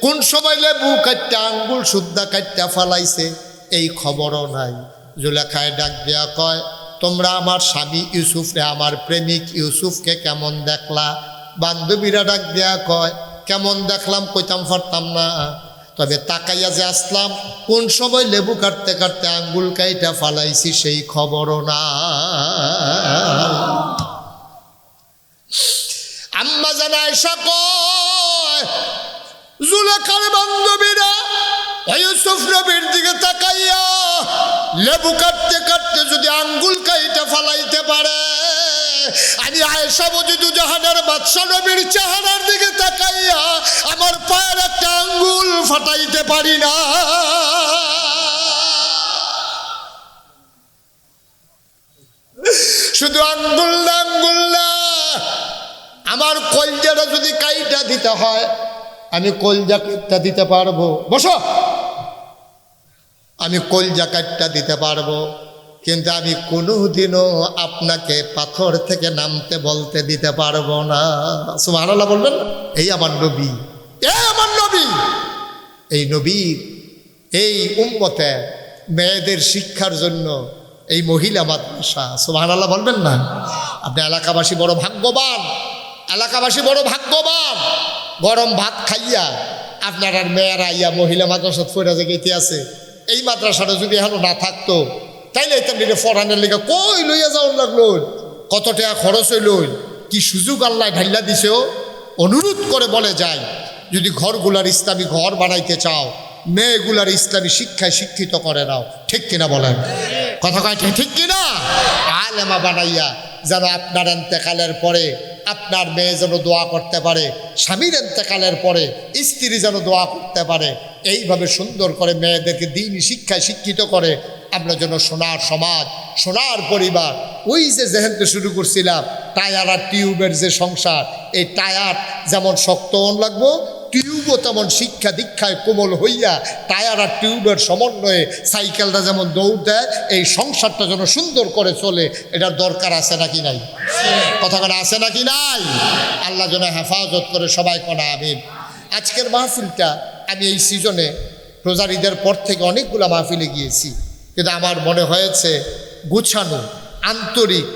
কোন সময় লেবু কাটটা আঙ্গুল সুদ্ধা কাটটা ফালাইছে এই খবরও নাই। জুলেখায় ডাক দেয়া কয়, তোমরা আমার স্বামী ইউসুফরে, আমার প্রেমিক ইউসুফকে কেমন দেখলা? বান্ধবীরা ডাক দেয়া কয়, কেমন দেখলাম কইতাম পারতাম না, তবে তাকাইয়া যে আসলাম, কোন সময় লেবু কাটতে কাটতে আঙ্গুল কাইটা ফালাইছি সেই খবরও না। আম্মা জান আয়েশা কয়, জুলেখার বান্ধবীরা ইউসুফ নবীর দিকে তাকাইয়া লেবু কাটতে কাটতে যদি আঙ্গুল কাইটা ফালাইতে পারে, আমি আয়েশা বজিদু জাহানের বাদশা নবীর চেহারার দিকে তাকাইয়া আমার পায়ের একটা আঙ্গুল ফাটাইতে পারি না। শুধু আঙ্গুল না, আঙ্গুল না, আমার কলজাটা যদি কাইটা দিতে হয়, আমি কলজা কাটটা দিতে পারবো। বসো, আমি কলজা কাটটা দিতে পারবো, কিন্তু আমি কোনোদিনও আপনাকে পাথর থেকে নামতে বলতে দিতে পারবো না। সুবহানাল্লাহ বলবেন। এই আমার নবী, এই আমার নবী, এই নবীর এই উম্মতের মেয়েদের শিক্ষার জন্য এই মহিলা মাদ্রাসা। সুবহানাল্লাহ বলবেন না? আপনি এলাকাবাসী বড় ভাগ্যবান, এলাকাবাসী বড় ভাগ্যবান। গরম ভাত খাইয়া আপনার আর মেয়েরা ইয়া মহিলা মাদ্রাসা ফেরা জায়গাতে আছে। এই মাদ্রাসাটা যদি এখন না থাকতো তাইলে এটা নিয়ে ফরানের লেগে কই লইয়া যাওয়ার লাগলো, কত টাকা খরচ হইল, কি সুযোগ আল্লাহ ঢাইলা দিছেও। অনুরোধ করে বলে যায়, যদি ঘরগুলার ইসলামী ঘর বানাইতে চাও, মেয়েগুলার ইসলামী শিক্ষায় শিক্ষিত করে নাও। ঠিক কিনা বলেন? কথা কয় ঠিক কিনা? আলেমা বানাইয়া যেন আপনার এন্তেকালের পরে আপনার মেয়ে যেন দোয়া করতে পারে, স্বামীর এন্তেকালের পরে স্ত্রী যেন দোয়া করতে পারে। এইভাবে সুন্দর করে মেয়েদেরকে দ্বীনি শিক্ষায় শিক্ষিত করে আমরা যেন সোনার সমাজ, সোনার পরিবার। ওই যে যেহেতু শুরু করছিলাম টায়ার আর টিউবের যে সংসার, এই টায়ার যেমন শক্ত লাগবো, টিউবও তেমন শিক্ষা দীক্ষায় কোমল হইয়া টায়ার আর টিউবের সমন্বয়ে সাইকেলটা যেমন দৌড় দেয়, এই সংসারটা যেন সুন্দর করে চলে, এটার দরকার আছে নাকি নাই? কথা কেন আছে নাকি নাই? আল্লাহ যেন হেফাজত করে, সবাই কোনা আমিন। আজকের মাহফিলটা আমি এই সিজনে রোজার ঈদের পর থেকে অনেকগুলো মাহফিলে গিয়েছি, কিন্তু আমার মনে হয়েছে গুছানো, আন্তরিক,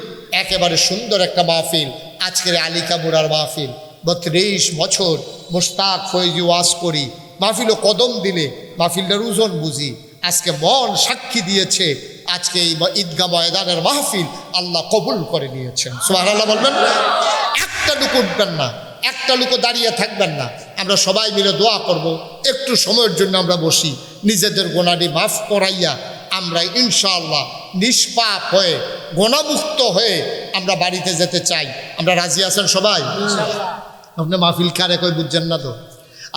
একেবারে সুন্দর একটা মাহফিল আজকের আলিকা মুরার মাহফিল। 32 বছর মুশতাক ফয়েজি ওয়াজ করি, মাহফিলও কদম দিলে মাহফিলটার ওজন বুঝি। আজকে মন সাক্ষী দিয়েছে, আজকে এই ঈদগাহ ময়দানের মাহফিল আল্লাহ কবুল করে নিয়েছেন। সুবহানাল্লাহ বলবেন না? একটা লোক উঠবেন না, একটা লোক দাঁড়িয়ে থাকবেন না। আমরা সবাই মিলে দোয়া করব, একটু সময়ের জন্য আমরা বসি, নিজেদের গোনাটি মাফ করাইয়া আমরা ইনশাআল্লাহ নিষ্পাপ হয়ে, গোনামুক্ত হয়ে আমরা বাড়িতে যেতে চাই। আমরা রাজি আছেন সবাই? আপনি মাহফিল কারে কই বুঝছেন না তো?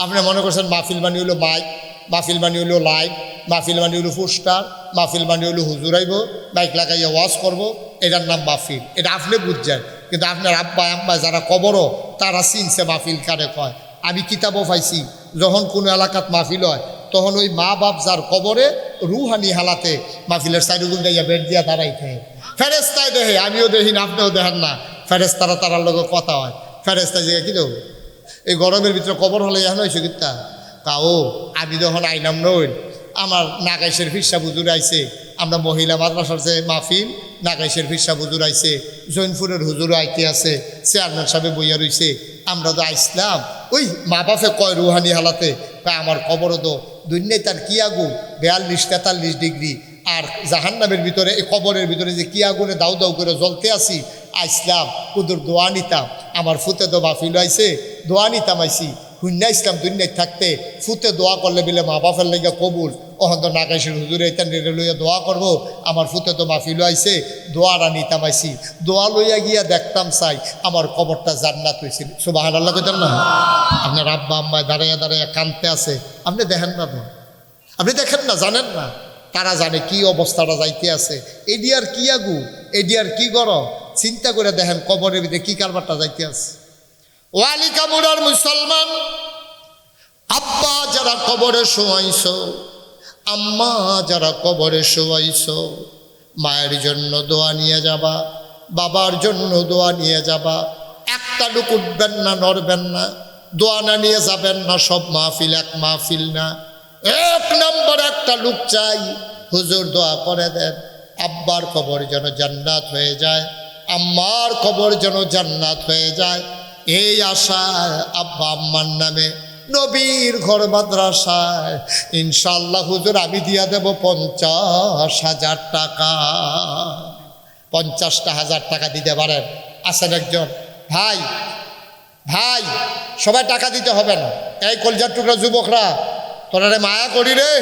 আপনি মনে করছেন মাহফিল মানে হলো মাইক, মাহফিল মানে হলো লাইভ, মাহফিল মানে হলো পোস্টার, মাহফিল মানে হলো হুজুর আইব বাইক লাগাইয়া ওয়াজ করবো, এটার নাম মাহফিল। এটা আপনি বুঝছেন, কিন্তু আপনার আব্বা আম্মা যারা কবরও তারা চিনছে মাহফিল কারে কয়। আমি কিতাবও পাইছি, যখন কোনো এলাকাত মাহফিল হয় তখন ওই মা বাপ যার কবরে রুহানি হালাতে মাহফিলের সাইডুগুল দিয়া বেড দিয়া দাঁড়াই থাকে। ফেরেস্তায় দেখে, আমিও দেখি না, আপনিও দেখেন না, ফেরেস্তারা তারার লোক কথা হয়। ফেরেস্তা জায়গায় কী দেবো, এই গরমের ভিতরে কবর হলে এখন হয়েছে কিতা কাও। আমি যখন আইনাম নই, আমার নাগাইশের ফিরসা বুজুর আইছে, আমরা মহিলা মাদ্রাসার যে মাহফিল, নাগাইশের ফিরসা বুজুর আইছে, জৈনপুরের হুজুরও আইতে আছে, চেয়ারম্যান সাহেব বইয়া রইছে। আমরা তো আইসলাম ওই মা বাপে কয় রুহানি হালাতে, আমার কবরও তো দুনিয়ায় তার কি আগুন 42-43 ডিগ্রি, আর জাহান্নামের ভিতরে এই কবরের ভিতরে যে কি আগুনে দাউ দাউ করে জ্বলতে আসি। আইসলাম কুদুর দোয়া নিতাম, আমার ফুতে তো মাহফিল আইছে, দোয়া নিতাম আইসি। হুন্না ইসলাম দুনিয়ায় থাকতে ফুতে দোয়া করলে বিলে মা বাপের লেগে কবুল। ওখান তো নাগাইশের হুজুরে এটা লইয়া দোয়া করবো, আমার ফুতে তো মাহফিল আইছে, দোয়ারা নিতাম আইসি। দোয়া লইয়া গিয়া দেখতাম চাই আমার কবরটা জান্নাত হয়েছিল। সুবহানাল্লাহ কইতেন না? আপনার আব্বা আম্মায় দাঁড়াইয়া দাঁড়াইয়া কাঁদতে আছে, আপনি দেখেন না তো? আপনি দেখেন না, জানেন না? তারা জানে কি অবস্থাটা যাইতে আছে। এডি আর কি আগু, এডি আর কি গরম, চিন্তা করে দেখেন কবরের ভিতরে কি কারবারটা যাইতে আছে। ওয়ালি কামুরার মুসলমান, আব্বা যারা কবরে শোয়াইছ, আম্মা যারা কবরে শোয়াইছ, মায়ের জন্য দোয়া নিয়ে যাবা, বাবার জন্য দোয়া নিয়ে যাবা। একটা লোক উঠবেন না, নড়বেন না, দোয়া না নিয়ে যাবেন না। সব মাহফিল এক মাহফিল না, 1 নম্বর একটা লোক চাই, হুজুর দোয়া করে দেন আব্বার কবর যেন জান্নাত হয়ে যায়, আম্মার কবর যেন জান্নাত হয়ে যায়। এই আশায় আব্বা আম্মার নামে নবীর ঘর মাদ্রাসায় ইনশাআল্লাহ হুজুর আমি দিয়া দেব 50,000 টাকা। 50,000 টাকা দিতে পারেন? আছেন একজন ভাই? ভাই সবাই টাকা দিতে হবে না। এই কলজার টুকরা যুবকরা, তোরারে মায়া করি রে,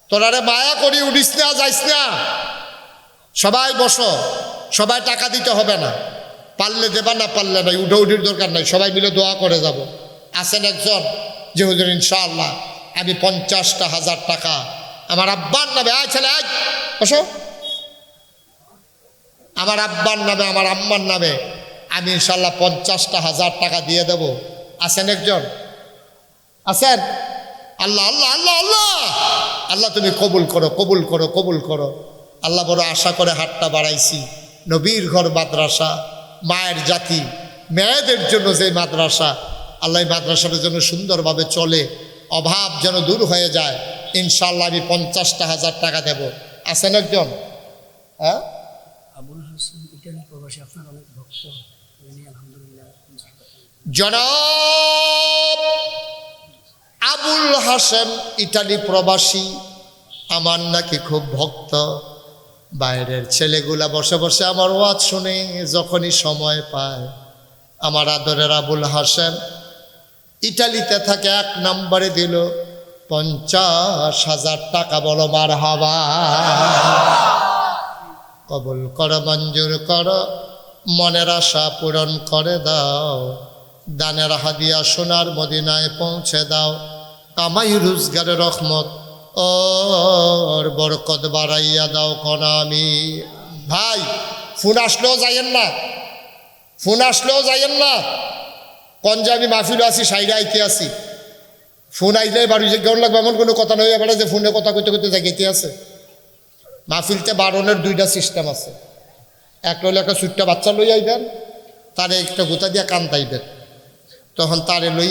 তোরারে মায়া করি, উঠিস না, যাইস না, সবাই বসো, সবাই টাকা দিতে হবে না। পারলে দেবা, না পারলে নাই, উঠির দরকার নাই, সবাই মিলে দোয়া করে যাব। আছেন একজন যে হুজুর ইনশাআল্লাহ আমি 50,000 টাকা আমার আব্বার নামে, আয় ছেলে আয় বসো, আমার আব্বার নামে আমার আম্মার নামে আমি ইনশাআল্লাহ 50,000 টাকা দিয়ে দেব। আছেন একজন? আছেন? আল্লাহ আল্লাহ আল্লাহ আল্লাহ আল্লাহ তুমি কবুল করো, কবুল করো, কবুল করো। আল্লাহ বড় আশা করে হাতটা বাড়াইছি। নবীর ঘর মাদ্রাসা, মায়ের জাতি, মেয়েদের জন্য যে মাদ্রাসা, আল্লাহ মাদ্রাসাটা যেন সুন্দরভাবে চলে, অভাব যেন দূর হয়ে যায়, ইনশাল্লাহ আমি 50,000 টাকা দেব। আছেন একজন? হ্যাঁ, আবুল হাসান ইটালি প্রবাসী, আপনার অনেক ভক্ত, উনি আলহামদুলিল্লাহ 50 টাকা। জনাব আবুল হাসেম ইটালি প্রবাসী, আমার নাকি খুব ভক্ত। বাইরের ছেলেগুলা বসে বসে আমার ওয়াজ শুনে যখনই সময় পায়। আমার আদরের আবুল হাসেম ইটালিতে থাকে, 1 নম্বরে দিল 50,000 টাকা। বলো মারহাবা। কবুল করো, মঞ্জুর করো, মনের আশা পূরণ করে দাও। দানের হাদিয়া সোনার মদিনায় পৌঁছে দাও। কামাই রোজগারের রহমত ওর বরকত বাড়াইয়া দাও কোন আমি। ভাই ফোন আসলেও যাইয়েন না, ফোন আসলেও যাইয়েন না। কোন যে আমি মাহফিলও আছি, সাইডে আইতে আছি, ফোন আইলে বাড়ি যে কেমন লাগবে এমন কোনো কথা নয়। এবার যে ফোনে কথা কইতে কইতে জায়গাতে আছে। মাহফিলতে বারণের 2টা সিস্টেম আছে। একটা হলো একটা ছোট্ট বাচ্চা লই আইবেন, তারে একটা গোতা দিয়া কান্দাইবেন, তখন তারে লই